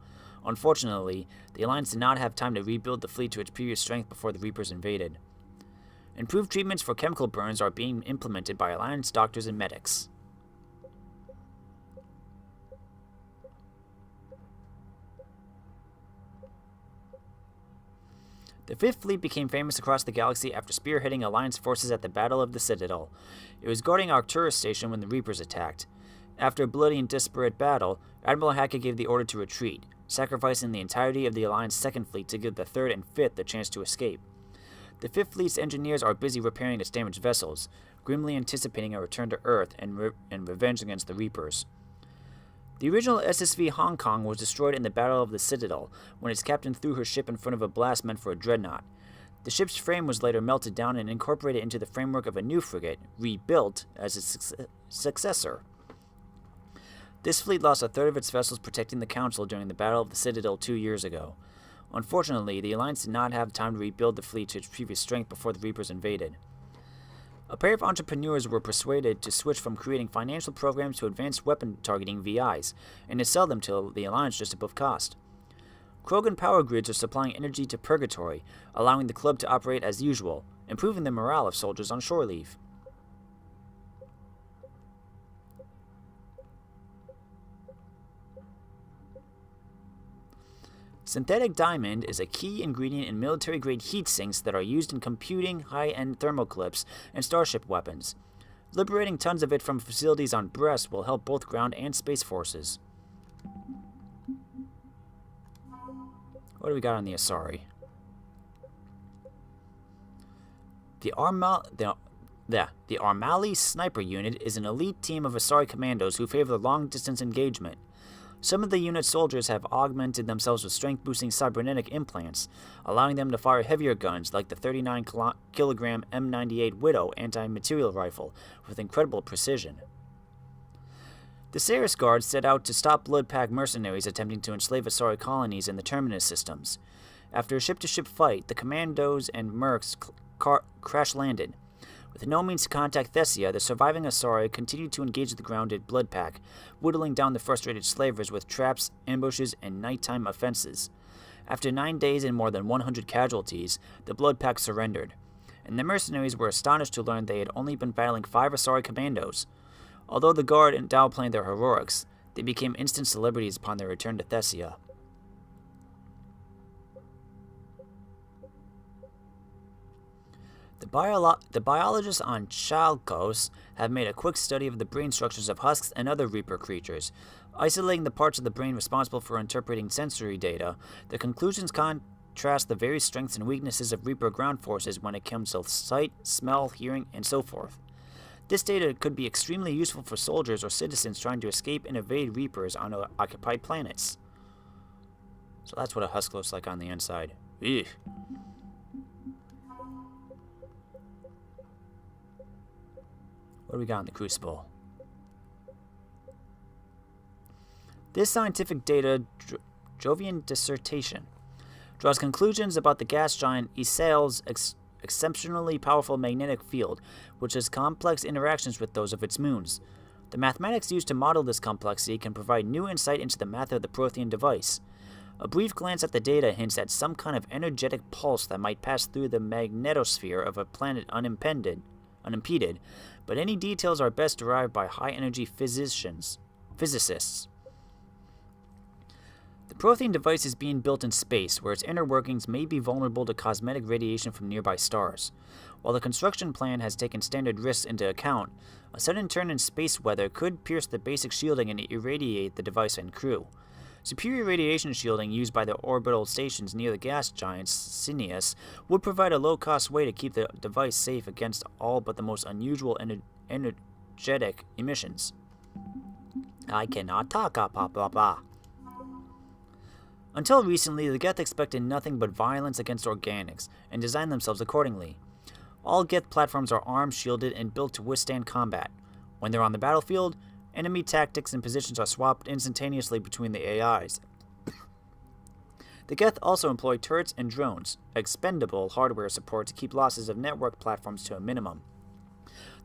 Unfortunately, the Alliance did not have time to rebuild the fleet to its previous strength before the Reapers invaded. Improved treatments for chemical burns are being implemented by Alliance doctors and medics. The Fifth Fleet became famous across the galaxy after spearheading Alliance forces at the Battle of the Citadel. It was guarding Arcturus Station when the Reapers attacked. After a bloody and disparate battle, Admiral Hackett gave the order to retreat, sacrificing the entirety of the Alliance Second Fleet to give the Third and Fifth the chance to escape. The Fifth Fleet's engineers are busy repairing its damaged vessels, grimly anticipating a return to Earth and revenge against the Reapers. The original SSV Hong Kong was destroyed in the Battle of the Citadel when its captain threw her ship in front of a blast meant for a dreadnought. The ship's frame was later melted down and incorporated into the framework of a new frigate, rebuilt as its successor. This fleet lost a third of its vessels protecting the Council during the Battle of the Citadel 2 years ago. Unfortunately, the Alliance did not have time to rebuild the fleet to its previous strength before the Reapers invaded. A pair of entrepreneurs were persuaded to switch from creating financial programs to advanced weapon targeting VIs, and to sell them to the Alliance just above cost. Krogan power grids are supplying energy to Purgatory, allowing the club to operate as usual, improving the morale of soldiers on shore leave. Synthetic diamond is a key ingredient in military-grade heat sinks that are used in computing, high-end thermoclips, and starship weapons. Liberating tons of it from facilities on Brest will help both ground and space forces. What do we got on the Asari? The Armali Sniper Unit is an elite team of Asari commandos who favor long-distance engagement. Some of the unit's soldiers have augmented themselves with strength-boosting cybernetic implants, allowing them to fire heavier guns like the 39-kilogram M98 Widow anti-material rifle with incredible precision. The Ceres Guard set out to stop Bloodpack mercenaries attempting to enslave Asari colonies in the Terminus systems. After a ship-to-ship fight, the Commandos and Mercs crash-landed. With no means to contact Thessia, the surviving Asari continued to engage the grounded Bloodpack, whittling down the frustrated slavers with traps, ambushes, and nighttime offenses. After 9 days and more than 100 casualties, the Bloodpack surrendered, and the mercenaries were astonished to learn they had only been battling 5 Asari commandos. Although the Guard downplayed their heroics, they became instant celebrities upon their return to Thessia. The biologists on Chalkos have made a quick study of the brain structures of husks and other Reaper creatures. Isolating the parts of the brain responsible for interpreting sensory data, the conclusions contrast the various strengths and weaknesses of Reaper ground forces when it comes to sight, smell, hearing, and so forth. This data could be extremely useful for soldiers or citizens trying to escape and evade Reapers on occupied planets. So that's what a husk looks like on the inside. Eugh. What do we got in the Crucible? This scientific data, Jovian dissertation, draws conclusions about the gas giant Isael's exceptionally powerful magnetic field, which has complex interactions with those of its moons. The mathematics used to model this complexity can provide new insight into the math of the Prothean device. A brief glance at the data hints at some kind of energetic pulse that might pass through the magnetosphere of a planet unimpeded, but any details are best derived by high-energy physicists. The Prothean device is being built in space, where its inner workings may be vulnerable to cosmetic radiation from nearby stars. While the construction plan has taken standard risks into account, a sudden turn in space weather could pierce the basic shielding and irradiate the device and crew. Superior radiation shielding used by the orbital stations near the gas giant Cineas would provide a low-cost way to keep the device safe against all but the most unusual energetic emissions. I cannot talk, blah blah blah. Until recently, the Geth expected nothing but violence against organics, and designed themselves accordingly. All Geth platforms are armed, shielded, and built to withstand combat. When they're on the battlefield, enemy tactics and positions are swapped instantaneously between the AIs. The Geth also employ turrets and drones, expendable hardware support to keep losses of network platforms to a minimum.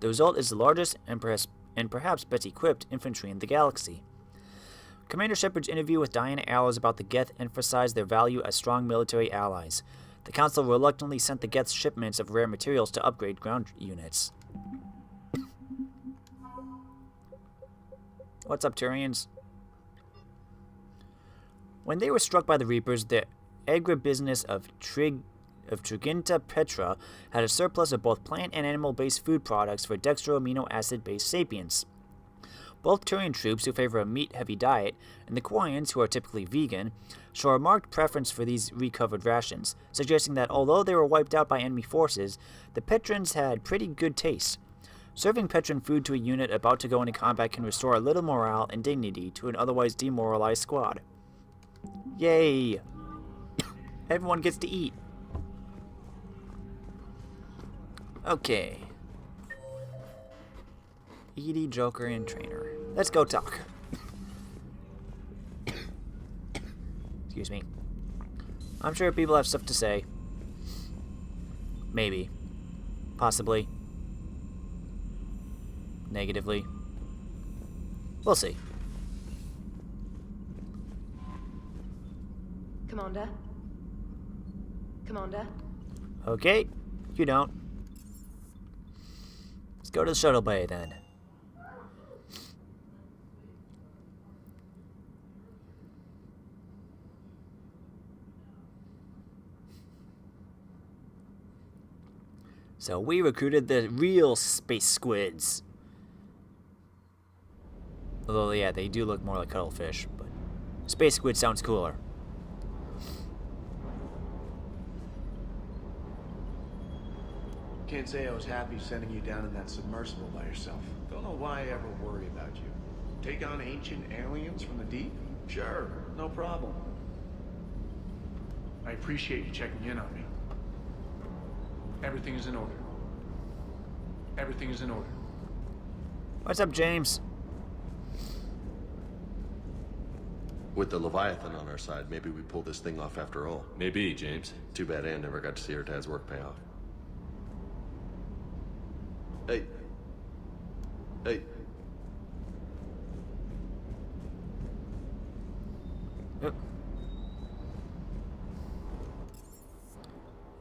The result is the largest and perhaps best equipped infantry in the galaxy. Commander Shepard's interview with Diana Allers about the Geth emphasized their value as strong military allies. The Council reluctantly sent the Geth's shipments of rare materials to upgrade ground units. What's up, Turians? When they were struck by the Reapers, the agribusiness of Triginta Petra had a surplus of both plant and animal-based food products for dextro-amino acid-based sapients. Both Turian troops, who favor a meat-heavy diet, and the Quarians, who are typically vegan, show a marked preference for these recovered rations, suggesting that although they were wiped out by enemy forces, the Petrans had pretty good taste. Serving Petran food to a unit about to go into combat can restore a little morale and dignity to an otherwise demoralized squad. Yay! Everyone gets to eat. Okay. ED, Joker, and Trainer. Let's go talk. Excuse me. I'm sure people have stuff to say. Maybe. Possibly. Negatively. We'll see. Commander? Commander? Okay. You don't. Let's go to the shuttle bay then. So we recruited the real space squids. Although, yeah, they do look more like cuttlefish, but space squid sounds cooler. Can't say I was happy sending you down in that submersible by yourself. Don't know why I ever worry about you. Take on ancient aliens from the deep? Sure, no problem. I appreciate you checking in on me. Everything is in order. Everything is in order. What's up, James? With the Leviathan on our side, maybe we pull this thing off after all. Maybe, James. Too bad Anne never got to see her dad's work pay off. Hey. Hey. Yep.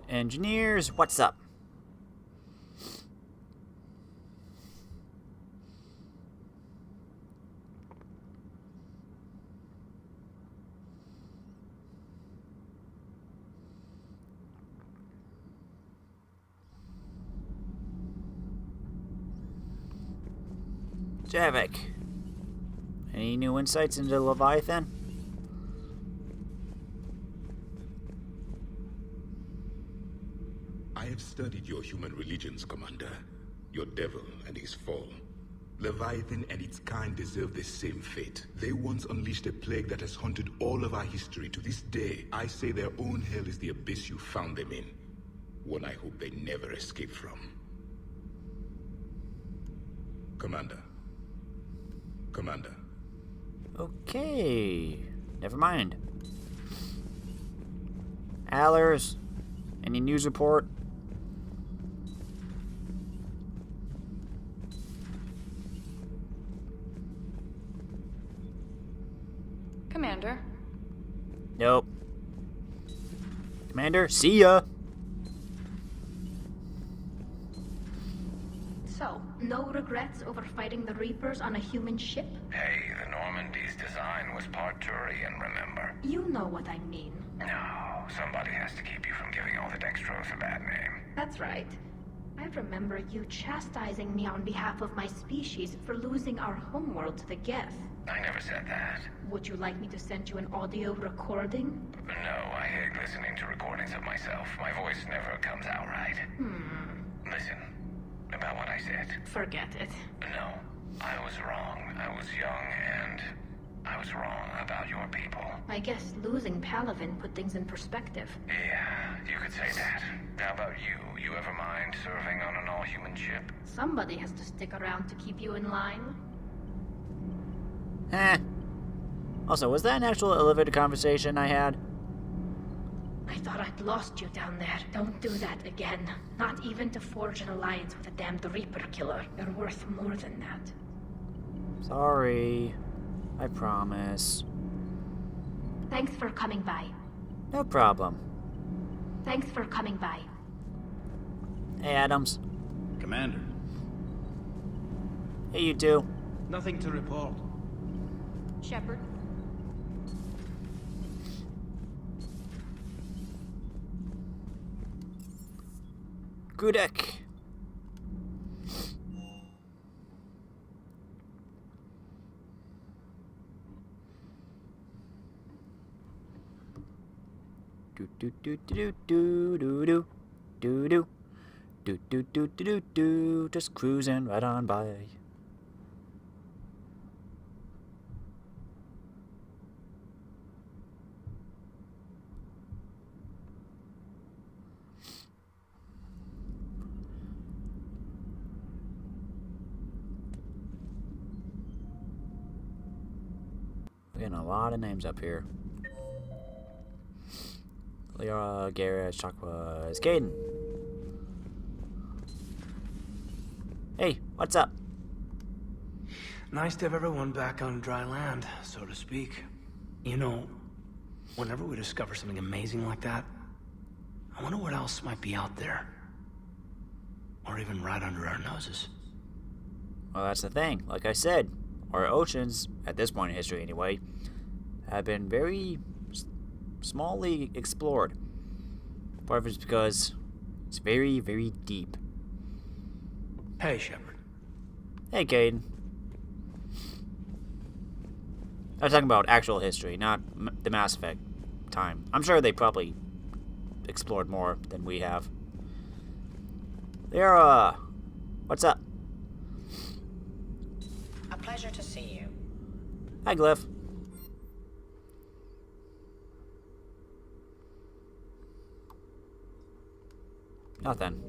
Engineers, what's up? Javik, any new insights into Leviathan? I have studied your human religions, Commander. Your devil and his fall. Leviathan and its kind deserve the same fate. They once unleashed a plague that has haunted all of our history to this day. I say their own hell is the abyss you found them in. One I hope they never escape from. Commander. Commander. Okay. Never mind. Allers, any news report? Commander? Nope. Commander, see ya! So, no regrets over fighting the Reapers on a human ship? Hey, the Normandy's design was part Turian, remember? You know what I mean. No, somebody has to keep you from giving all the Dextros a bad name. That's right. I remember you chastising me on behalf of my species for losing our homeworld to the Geth. I never said that. Would you like me to send you an audio recording? No, I hate listening to recordings of myself. My voice never comes out right. Listen, about what I said. Forget it. No, I was wrong. I was young and I was wrong about your people. I guess losing Palavin put things in perspective. Yeah, you could say that. How about you? You ever mind serving on an all-human ship? Somebody has to stick around to keep you in line. Also, was that an actual elevator conversation I had? I thought I'd lost you down there. Don't do that again. Not even to forge an alliance with a damned Reaper killer. You're worth more than that. Sorry. I promise. Thanks for coming by. No problem. Thanks for coming by. Hey, Adams. Commander. Hey, you two. Nothing to report. Shepard. Gudek. Do do do do do do do do do do do do do do, just cruising right on by. We're getting a lot of names up here. Lyra, Garrett, Chakwas, Caden. Hey, what's up? Nice to have everyone back on dry land, so to speak. You know, whenever we discover something amazing like that, I wonder what else might be out there. Or even right under our noses. Well, that's the thing. Like I said, our oceans, at this point in history anyway, have been very smallly explored. Part of it's because it's very, very deep. Hey, Shepard. Hey, Caden. I'm talking about actual history, not the Mass Effect time. I'm sure they probably explored more than we have. Lyra, what's up? A pleasure to see you. Hi, Glyph. Nothing.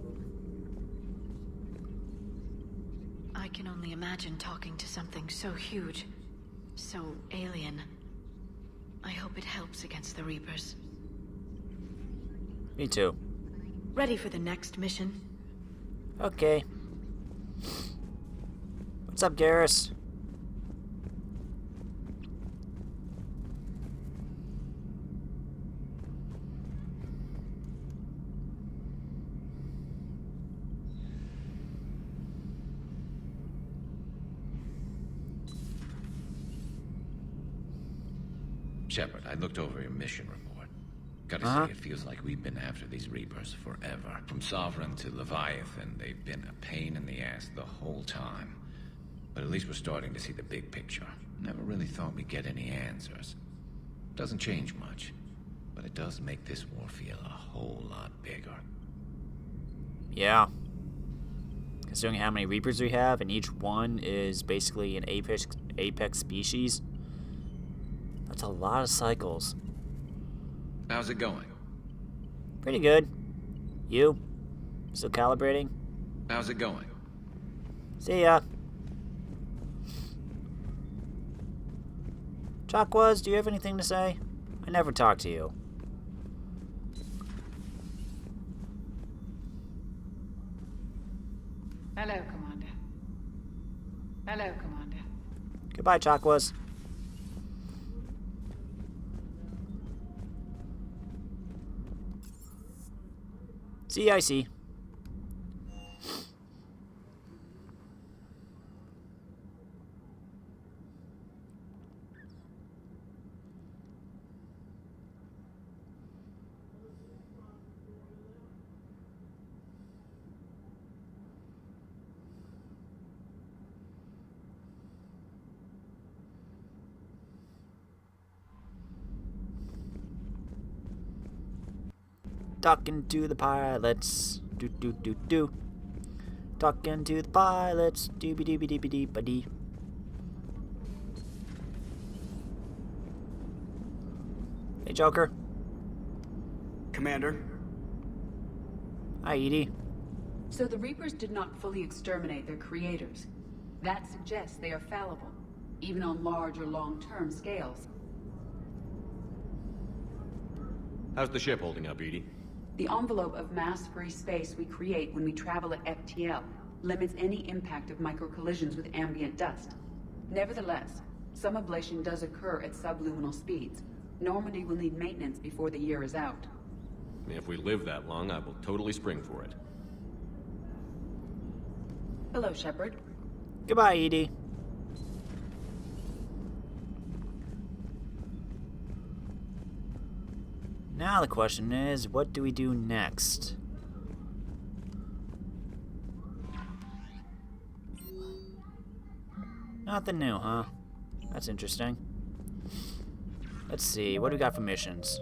I can only imagine talking to something so huge, so alien. I hope it helps against the Reapers. Me too. Ready for the next mission? Okay. What's up, Garrus? Shepard, I looked over your mission report. Gotta say, it feels like we've been after these Reapers forever. From Sovereign to Leviathan, they've been a pain in the ass the whole time. But at least we're starting to see the big picture. Never really thought we'd get any answers. Doesn't change much, but it does make this war feel a whole lot bigger. Yeah. Considering how many Reapers we have, and each one is basically an apex species, that's a lot of cycles. How's it going? Pretty good. You? Still calibrating? How's it going? See ya. Chakwas, do you have anything to say? I never talk to you. Hello, Commander. Hello, Commander. Goodbye, Chakwas. See, I see. Talking to the pilots. Do do do do. Talking to the pilots. Doobie doobie doobie dee ba dee. Hey, Joker. Commander. Hi, Edie. So the Reapers did not fully exterminate their creators. That suggests they are fallible, even on large or long-term scales. How's the ship holding up, Edie? The envelope of mass-free space we create when we travel at FTL limits any impact of micro-collisions with ambient dust. Nevertheless, some ablation does occur at subluminal speeds. Normandy will need maintenance before the year is out. If we live that long, I will totally spring for it. Hello, Shepard. Goodbye, Edie. Now the question is, what do we do next? Nothing new, huh? That's interesting. Let's see, what do we got for missions?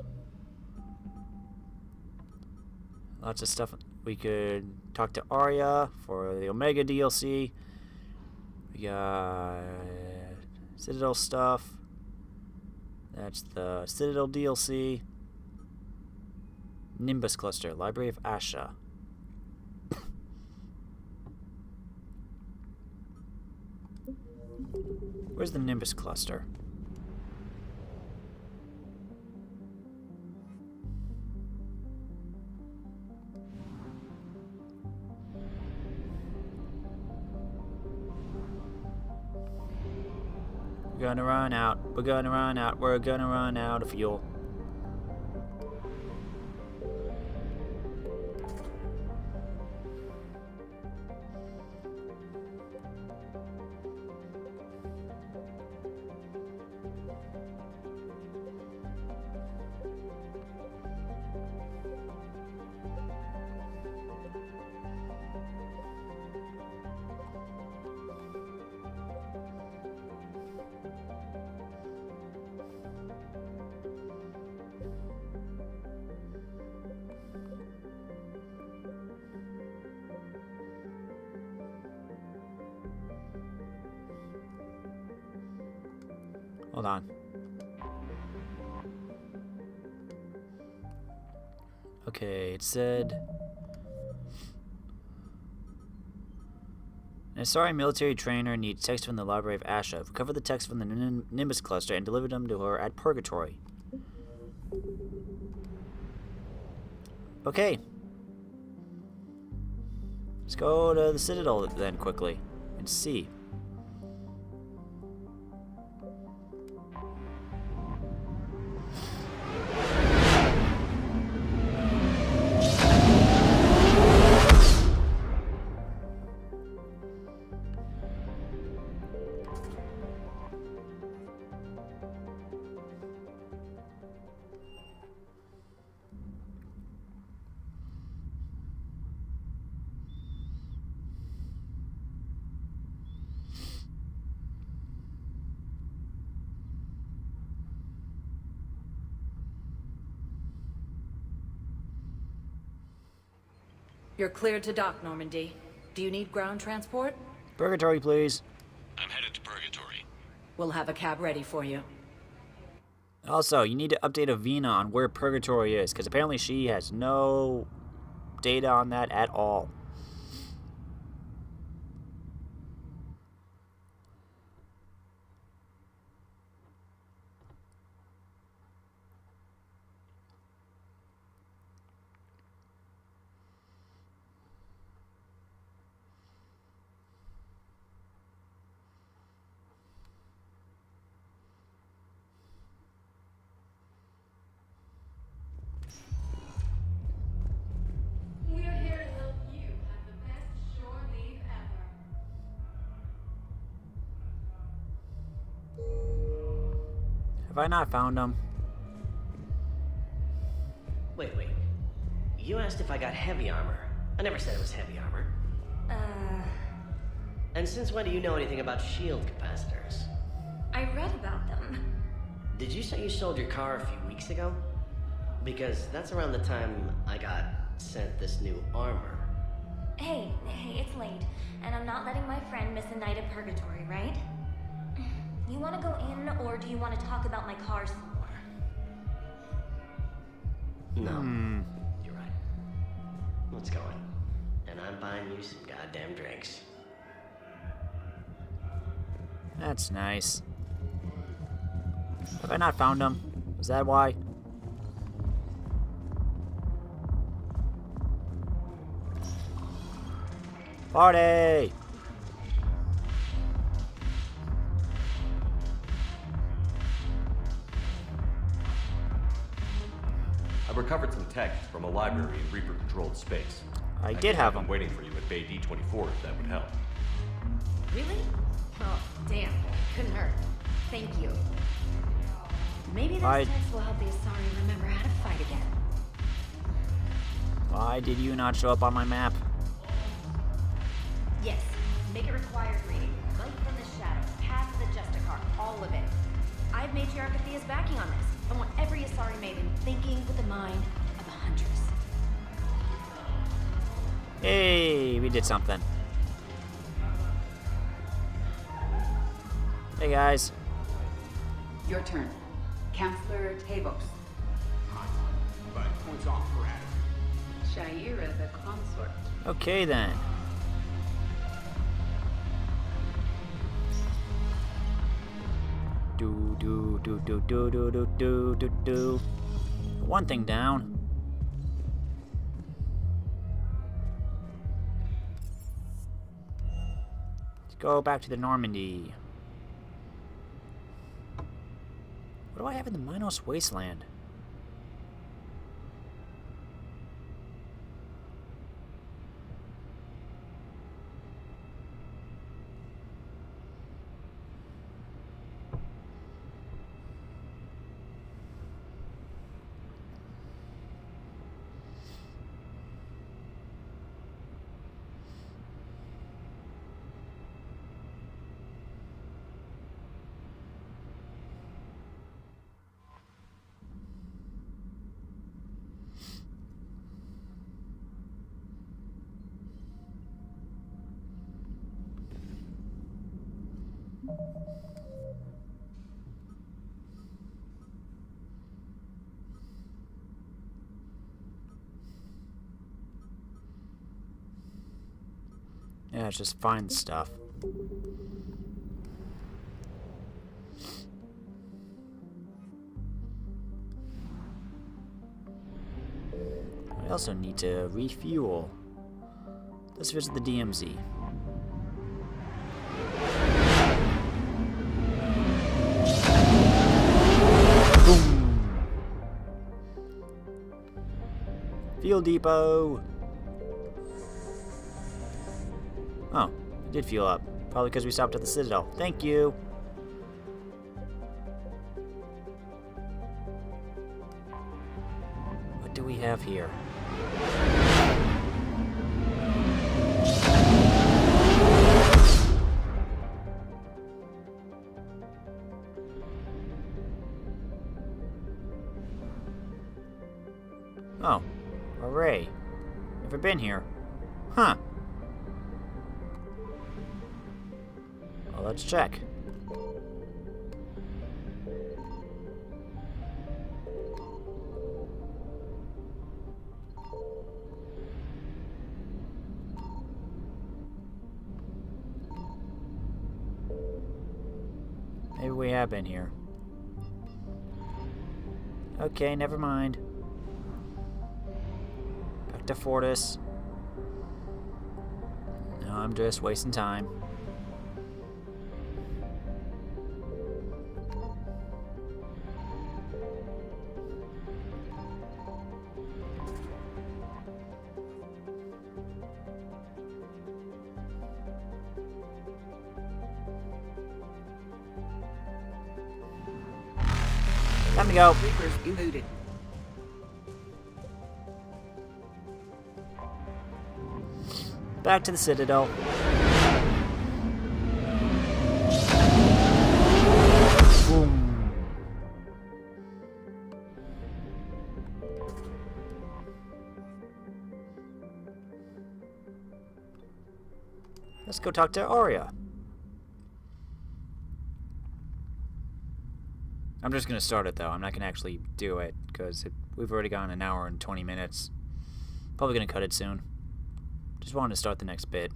Lots of stuff. We could talk to Arya for the Omega DLC. We got Citadel stuff. That's the Citadel DLC. Nimbus Cluster, Library of Asha. Where's the Nimbus Cluster? We're gonna run out. We're gonna run out. We're gonna run out of fuel. Hold on. Okay, it said... An Asari military trainer needs text from the Library of Asha. Recover the text from the Nimbus Cluster and deliver them to her at Purgatory. Okay. Let's go to the Citadel then quickly and see. You're cleared to dock, Normandy. Do you need ground transport? Purgatory, please. I'm headed to Purgatory. We'll have a cab ready for you. Also, you need to update Avina on where Purgatory is, because apparently she has no data on that at all. Have I not found them? Wait. You asked if I got heavy armor. I never said it was heavy armor. And since when do you know anything about shield capacitors? I read about them. Did you say you sold your car a few weeks ago? Because that's around the time I got sent this new armor. Hey, it's late, and I'm not letting my friend miss a night of purgatory, right? You want to go in, or do you want to talk about my car some more? No, you're right. Let's go in. And I'm buying you some goddamn drinks. That's nice. Have I not found him? Is that why? Party! I've recovered some tech from a library in Reaper-controlled space. I did have them them. waiting for you at Bay D-24 if that would help. Really? Oh, damn. Couldn't hurt. Thank you. Maybe this Why- text will help the Asari remember how to fight again. Why did you not show up on my map? Yes. Make it required reading. Light from the shadows, past the Justicar, all of it. I've matriarch Thea's backing on this. I want every Asari maiden thinking with the mind of a huntress. Hey, we did something. Hey guys. Your turn. Counselor Tavos. But points off for attitude. Shaira the consort. Okay then. Do. One thing down. Let's go back to the Normandy. What do I have in the Minos Wasteland? Yeah, it's just find stuff. I also need to refuel. Let's visit the DMZ. Boom! Fuel depot! Oh, it did fuel up. Probably because we stopped at the Citadel. Thank you! What do we have here? Oh, array. Never been here. Huh. Well, let's check. Maybe we have been here. Okay, never mind. Back to Fortis. No, I'm just wasting time. Time to go. Reapers eluded. Back to the Citadel. Boom. go talk to Arya. I'm just going to start it, though. I'm not going to actually do it, because we've already gone an hour and 20 minutes. Probably going to cut it soon. Just wanted to start the next bit.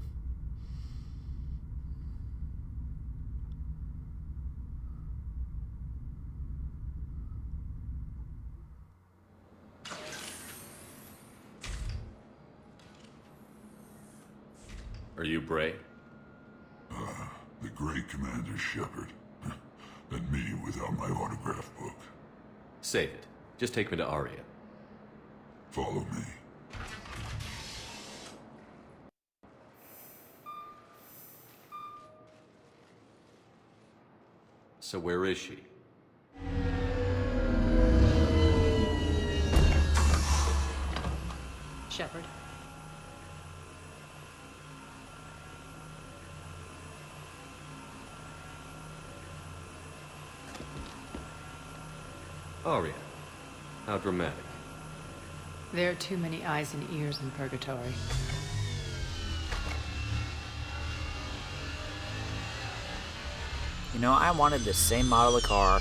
Are you Bray? The great Commander Shepard. And me without my autograph book. Save it. Just take me to Arya. Follow me. So where is she? Shepard. Arya. How dramatic. There are too many eyes and ears in Purgatory. You know, I wanted the same model of car.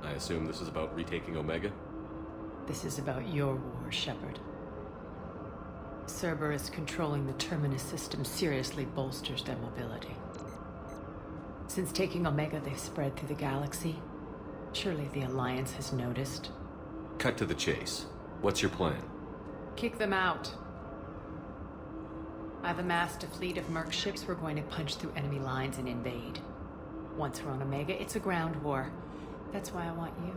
I assume this is about retaking Omega? This is about your war, Shepard. Cerberus controlling the Terminus system seriously bolsters their mobility. Since taking Omega, they've spread through the galaxy. Surely the Alliance has noticed. Cut to the chase. What's your plan? Kick them out. I've amassed a fleet of merc ships. We're going to punch through enemy lines and invade. Once we're on Omega, it's a ground war. That's why I want you.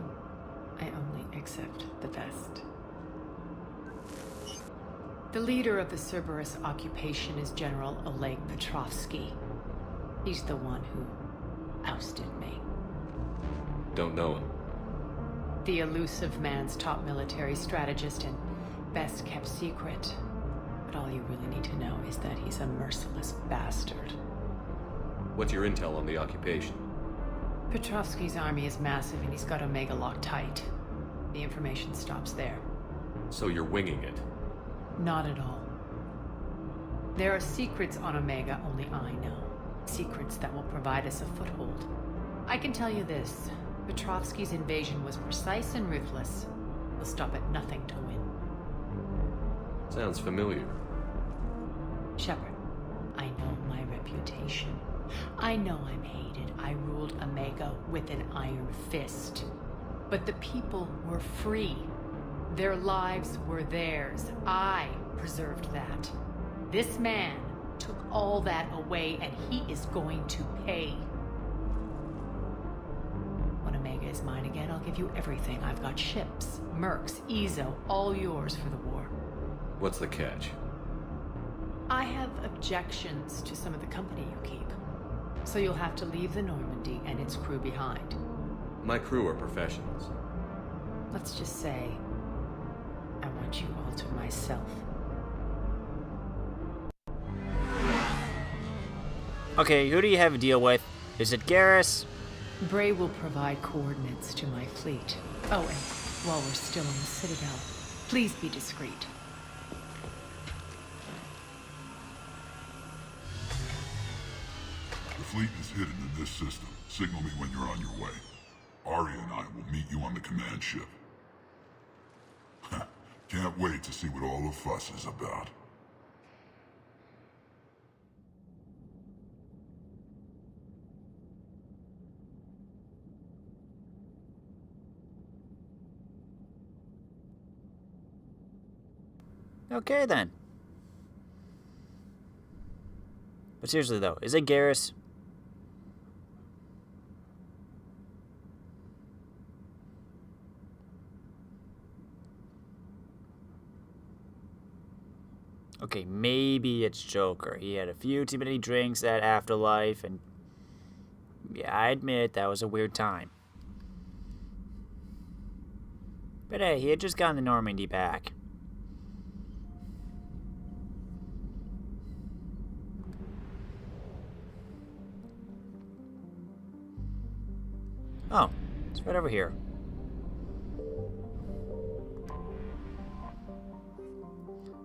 I only accept the best. The leader of the Cerberus occupation is General Oleg Petrovsky. He's the one who ousted me. Don't know him. The elusive man's top military strategist and best kept secret. But all you really need to know is that he's a merciless bastard. What's your intel on the occupation? Petrovsky's army is massive and he's got Omega locked tight. The information stops there. So you're winging it? Not at all. There are secrets on Omega only I know. Secrets that will provide us a foothold. I can tell you this. Petrovsky's invasion was precise and ruthless. He'll stop at nothing to win. Sounds familiar. Shepard, I know my reputation. I know I'm hated. I ruled Omega with an iron fist. But the people were free. Their lives were theirs. I preserved that. This man took all that away, and he is going to pay. When Omega is mine again, I'll give you everything. I've got ships, mercs, Ezo, all yours for the war. What's the catch? I have objections to some of the company you keep. So you'll have to leave the Normandy and its crew behind. My crew are professionals. Let's just say, I want you all to myself. Okay, who do you have a deal with? Is it Garrus? Bray will provide coordinates to my fleet. Oh, and while we're still in the Citadel, please be discreet. The fleet is hidden in this system. Signal me when you're on your way. Arya and I will meet you on the command ship. Can't wait to see what all the fuss is about. Okay, then. But seriously, though, is it Garrus? Okay, maybe it's Joker. He had a few too many drinks at Afterlife, and yeah, I admit that was a weird time. But hey, he had just gotten the Normandy back. Oh, it's right over here.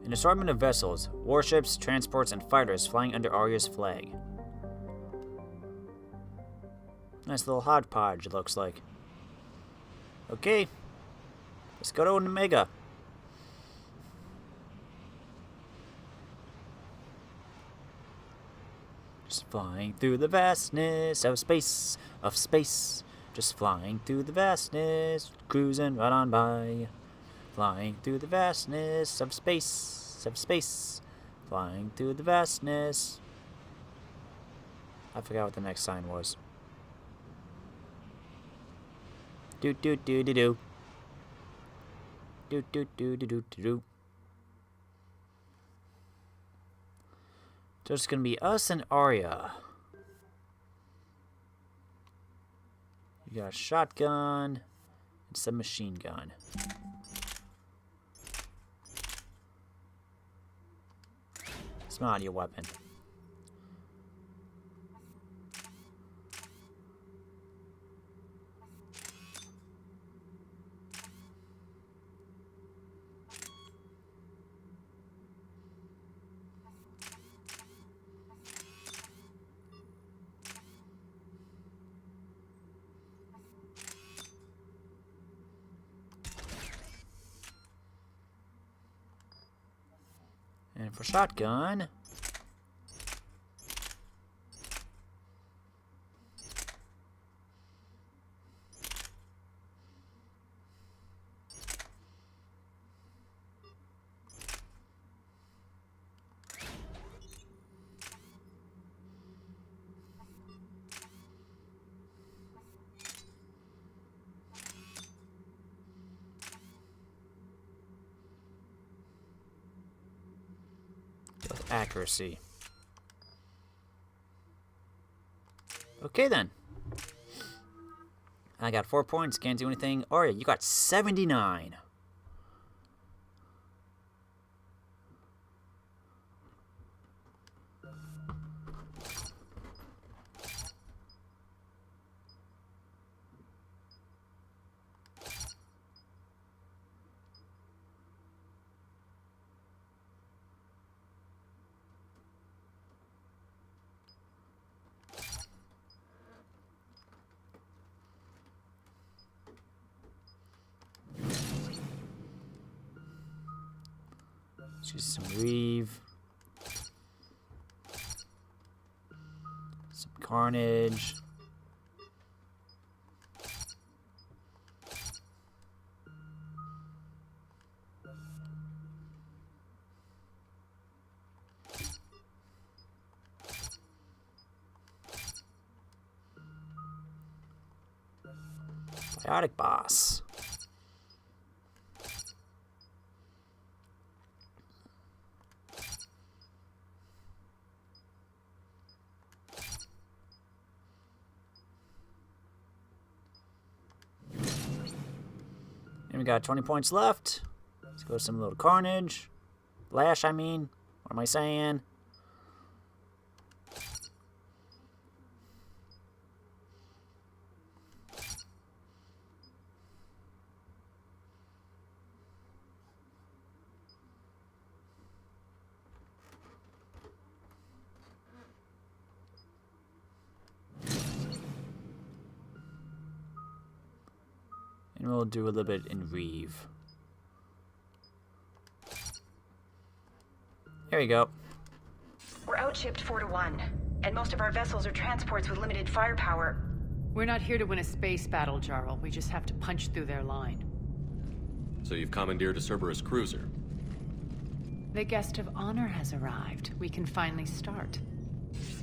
An assortment of vessels, warships, transports, and fighters flying under Arya's flag. Nice little hodgepodge, it looks like. Okay. Let's go to Omega. Just flying through the vastness of space, Just flying through the vastness, cruising right on by. Flying through the vastness of space, Flying through the vastness. I forgot what the next sign was. Do do do do do. Do do do do do do. So it's gonna be us and Arya. You got a shotgun and some machine gun. It's not your weapon. And for shotgun, with accuracy. Okay then. I got 4 points, can't do anything. Arya, you got 79. Just some Reeve. Some Carnage. Biotic Boss. And we got 20 points left. Let's go some little Carnage. Lash, I mean. What am I saying? And we'll do a little bit in Reeve. There you go. We're outshipped 4-1, and most of our vessels are transports with limited firepower. We're not here to win a space battle, Jarl. We just have to punch through their line. So you've commandeered a Cerberus cruiser? The guest of honor has arrived. We can finally start.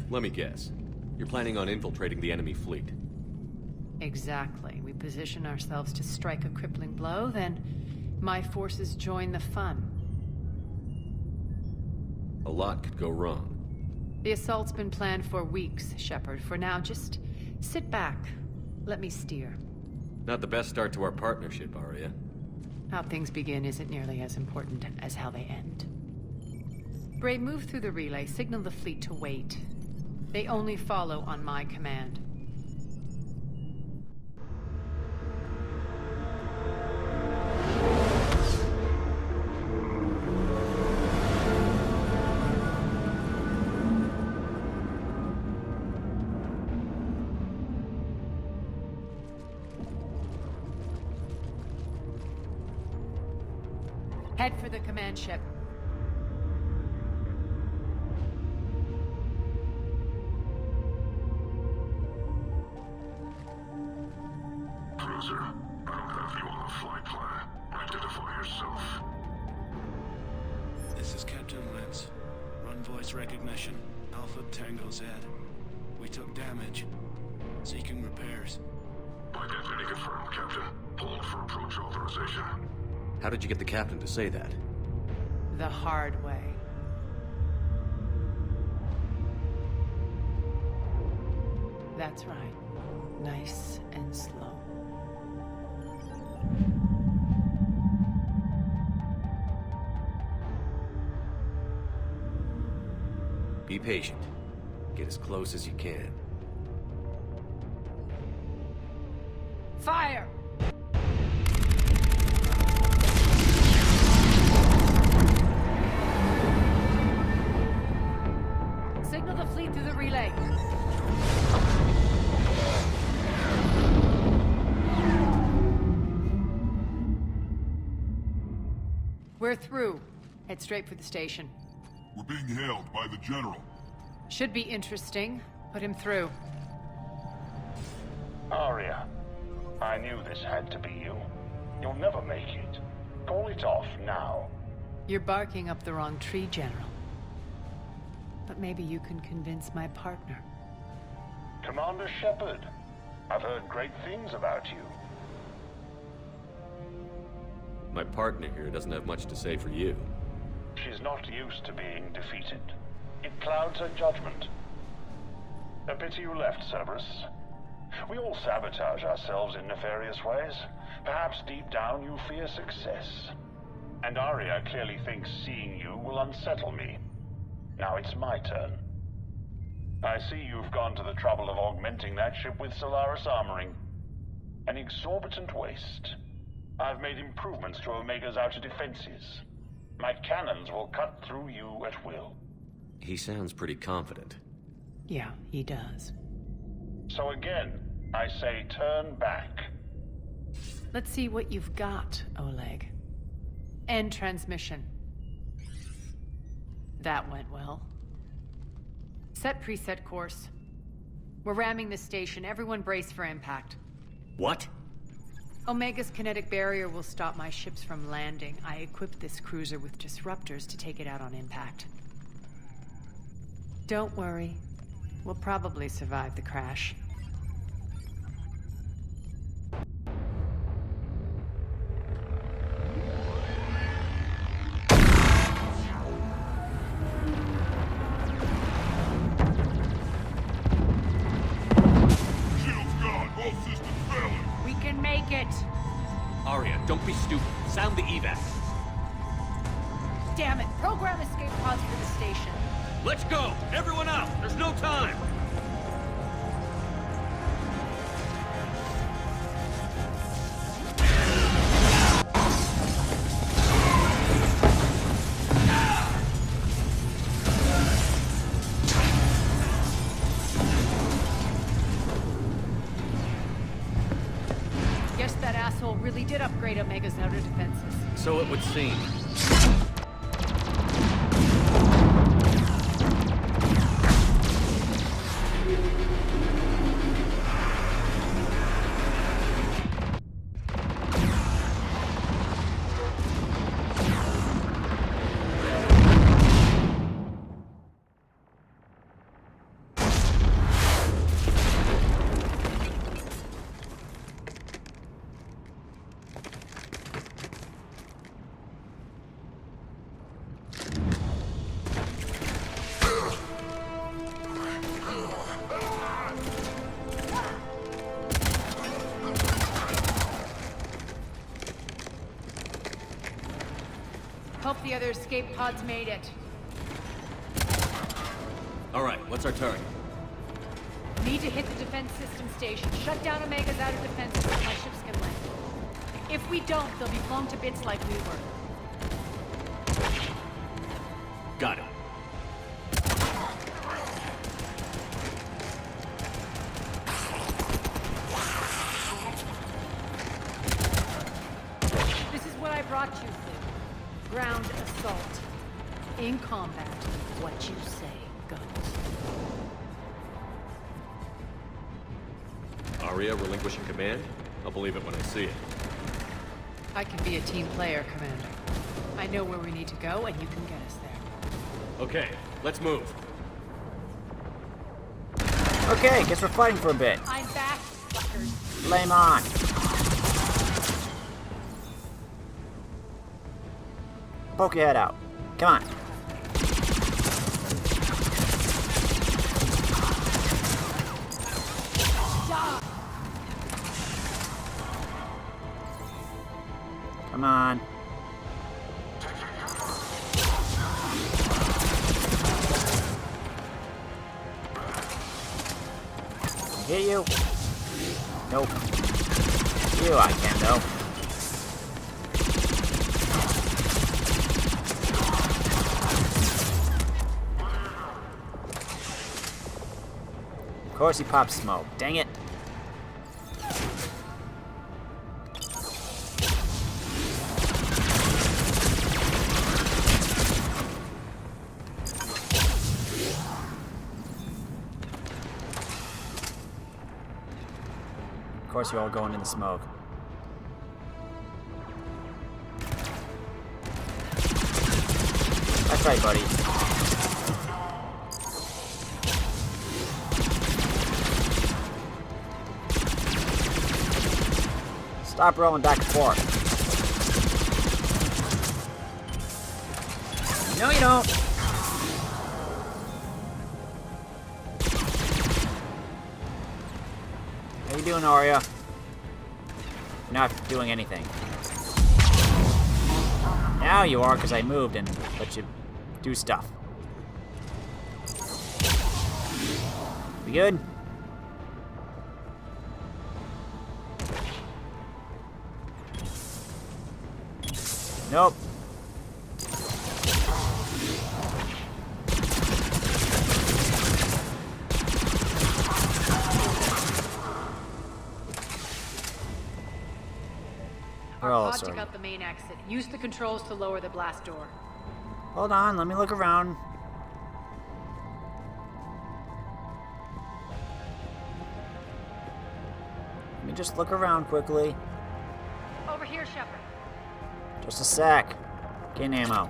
Let me guess. You're planning on infiltrating the enemy fleet? Exactly. We position ourselves to strike a crippling blow, then my forces join the fun. A lot could go wrong. The assault's been planned for weeks, Shepard. For now, just sit back. Let me steer. Not the best start to our partnership, Arya. How things begin isn't nearly as important as how they end. Bray, move through the relay. Signal the fleet to wait. They only follow on my command. Head for the command ship. Cruiser, I don't have you on the flight plan. Identify yourself. This is Captain Lentz. Run voice recognition. Alpha Tango Z. We took damage. Seeking repairs. Identity confirmed, Captain. Hold for approach authorization. How did you get the captain to say that? The hard way. That's right. Nice and slow. Be patient. Get as close as you can. Fire! Signal the fleet through the relay. We're through. Head straight for the station. We're being hailed by the General. Should be interesting. Put him through. Aria, I knew this had to be you. You'll never make it. Call it off now. You're barking up the wrong tree, General. But maybe you can convince my partner. Commander Shepard, I've heard great things about you. My partner here doesn't have much to say for you. She's not used to being defeated. It clouds her judgment. A pity you left, Cerberus. We all sabotage ourselves in nefarious ways. Perhaps deep down you fear success. And Aria clearly thinks seeing you will unsettle me. Now it's my turn. I see you've gone to the trouble of augmenting that ship with Solaris armoring. An exorbitant waste. I've made improvements to Omega's outer defenses. My cannons will cut through you at will. He sounds pretty confident. Yeah, he does. So again, I say turn back. Let's see what you've got, Oleg. End transmission. That went well. Set preset course. We're ramming the station. Everyone brace for impact. What? Omega's kinetic barrier will stop my ships from landing. I equipped this cruiser with disruptors to take it out on impact. Don't worry. We'll probably survive the crash. We can make it! Aria, don't be stupid. Sound the evac. Damn it! Program escape pods for the station. Let's go! Everyone out! There's no time! Guess that asshole really did upgrade Omega's outer defenses. So it would seem. Hope the other escape pods made it. All right, what's our target? Need to hit the defense system station. Shut down Omega's outer defenses so my ships can land. If we don't, they'll be blown to bits like we were. Got it. This is what I brought you, Fleet. in combat, what you say goes. Arya relinquishing command? I'll believe it when I see it. I can be a team player, Commander. I know where we need to go, and you can get us there. Okay, let's move. Okay, guess we're fighting for a bit. I'm back, fuckers. Flame on. Poke your head out. Come on. Come on. Hit you? Nope. You, I can though. Of course he pops smoke. Dang it. Of course you're all going in the smoke. That's right, buddy. Stop rolling back and forth. No, you don't. How you doing, Arya? You're not doing anything. Now you are, because I moved and let you do stuff. We good? Nope. Our pod took out the main exit. Use the controls to lower the blast door. Hold on, let me look around. Let me just look around quickly. Over here, Shepard. Just a sec. Getting ammo.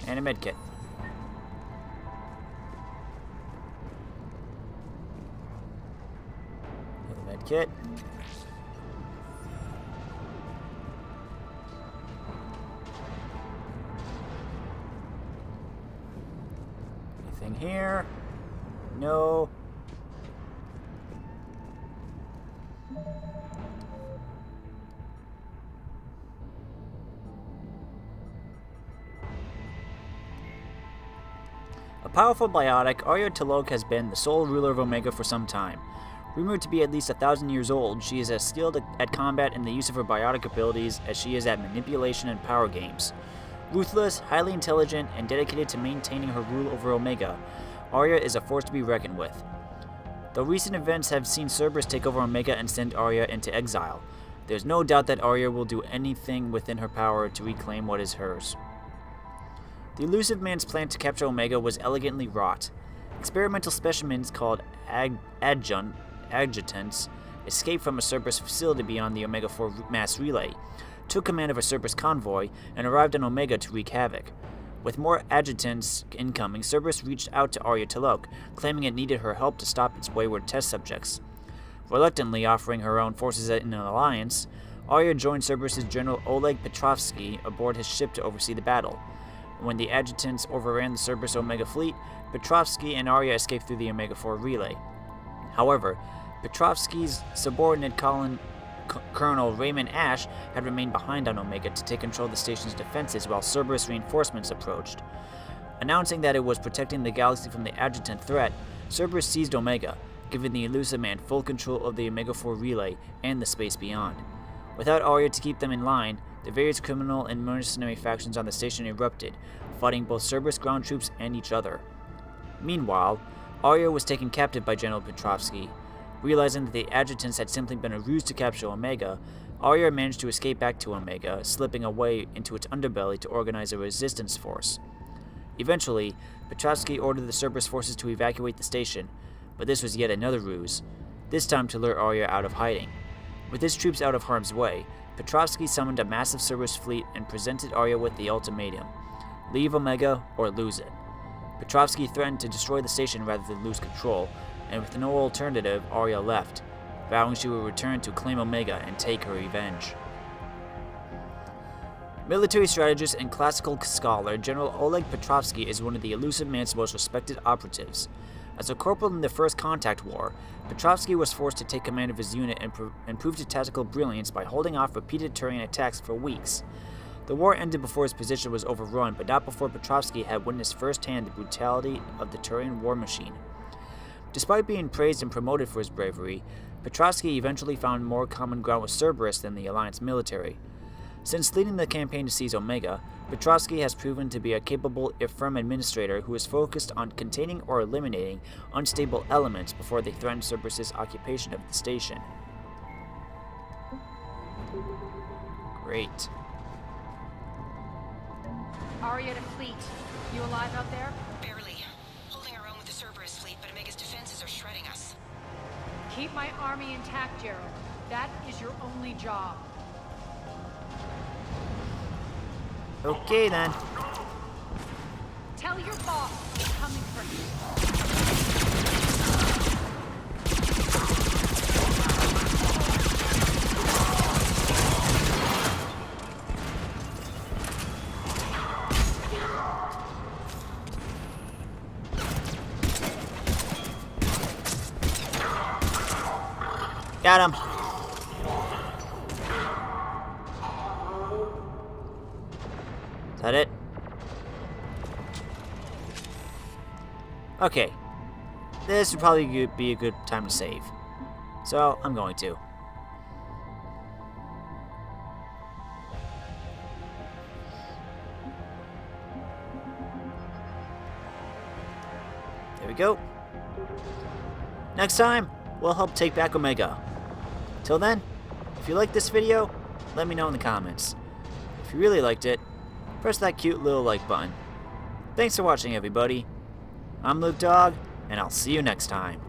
And a medkit. Another medkit. Anything here? No. A powerful biotic, Arya T'Loak has been the sole ruler of Omega for some time. Rumored to be at least 1,000 years old, she is as skilled at combat and the use of her biotic abilities as she is at manipulation and power games. Ruthless, highly intelligent, and dedicated to maintaining her rule over Omega, Arya is a force to be reckoned with. Though recent events have seen Cerberus take over Omega and send Arya into exile, there's no doubt that Arya will do anything within her power to reclaim what is hers. The elusive man's plan to capture Omega was elegantly wrought. Experimental specimens called adjutants escaped from a Cerberus facility beyond the Omega-4 mass relay, took command of a Cerberus convoy, and arrived on Omega to wreak havoc. With more adjutants incoming, Cerberus reached out to Arya T'Loak, claiming it needed her help to stop its wayward test subjects. Reluctantly offering her own forces in an alliance, Arya joined Cerberus's General Oleg Petrovsky aboard his ship to oversee the battle. When the adjutants overran the Cerberus Omega fleet, Petrovsky and Arya escaped through the Omega-4 relay. However, Petrovsky's subordinate Colonel Raymond Ash had remained behind on Omega to take control of the station's defenses while Cerberus reinforcements approached. Announcing that it was protecting the galaxy from the adjutant threat, Cerberus seized Omega, giving the elusive man full control of the Omega-4 relay and the space beyond. Without Arya to keep them in line, the various criminal and mercenary factions on the station erupted, fighting both Cerberus ground troops and each other. Meanwhile, Arya was taken captive by General Petrovsky. Realizing that the adjutants had simply been a ruse to capture Omega, Arya managed to escape back to Omega, slipping away into its underbelly to organize a resistance force. Eventually, Petrovsky ordered the Cerberus forces to evacuate the station, but this was yet another ruse, this time to lure Arya out of hiding. With his troops out of harm's way, Petrovsky summoned a massive Cerberus fleet and presented Arya with the ultimatum: leave Omega or lose it. Petrovsky threatened to destroy the station rather than lose control, and with no alternative, Arya left, vowing she would return to claim Omega and take her revenge. Military strategist and classical scholar General Oleg Petrovsky is one of the elusive man's most respected operatives. As a corporal in the First Contact War, Petrovsky was forced to take command of his unit and proved his tactical brilliance by holding off repeated Turian attacks for weeks. The war ended before his position was overrun, but not before Petrovsky had witnessed firsthand the brutality of the Turian war machine. Despite being praised and promoted for his bravery, Petrovsky eventually found more common ground with Cerberus than the Alliance military. Since leading the campaign to seize Omega, Petrovsky has proven to be a capable, if firm administrator who is focused on containing or eliminating unstable elements before they threaten Cerberus's occupation of the station. Great. Arya to fleet. You alive out there? Barely. Holding our own with the Cerberus fleet, but Omega's defenses are shredding us. Keep my army intact, Gerald. That is your only job. Okay then. Tell your boss it's coming for you. Got him. Is that it? Okay. This would probably be a good time to save. So, I'm going to. There we go. Next time, we'll help take back Omega. Till then, if you liked this video, let me know in the comments. If you really liked it, press that cute little like button. Thanks for watching, everybody. I'm Luke Dog, and I'll see you next time.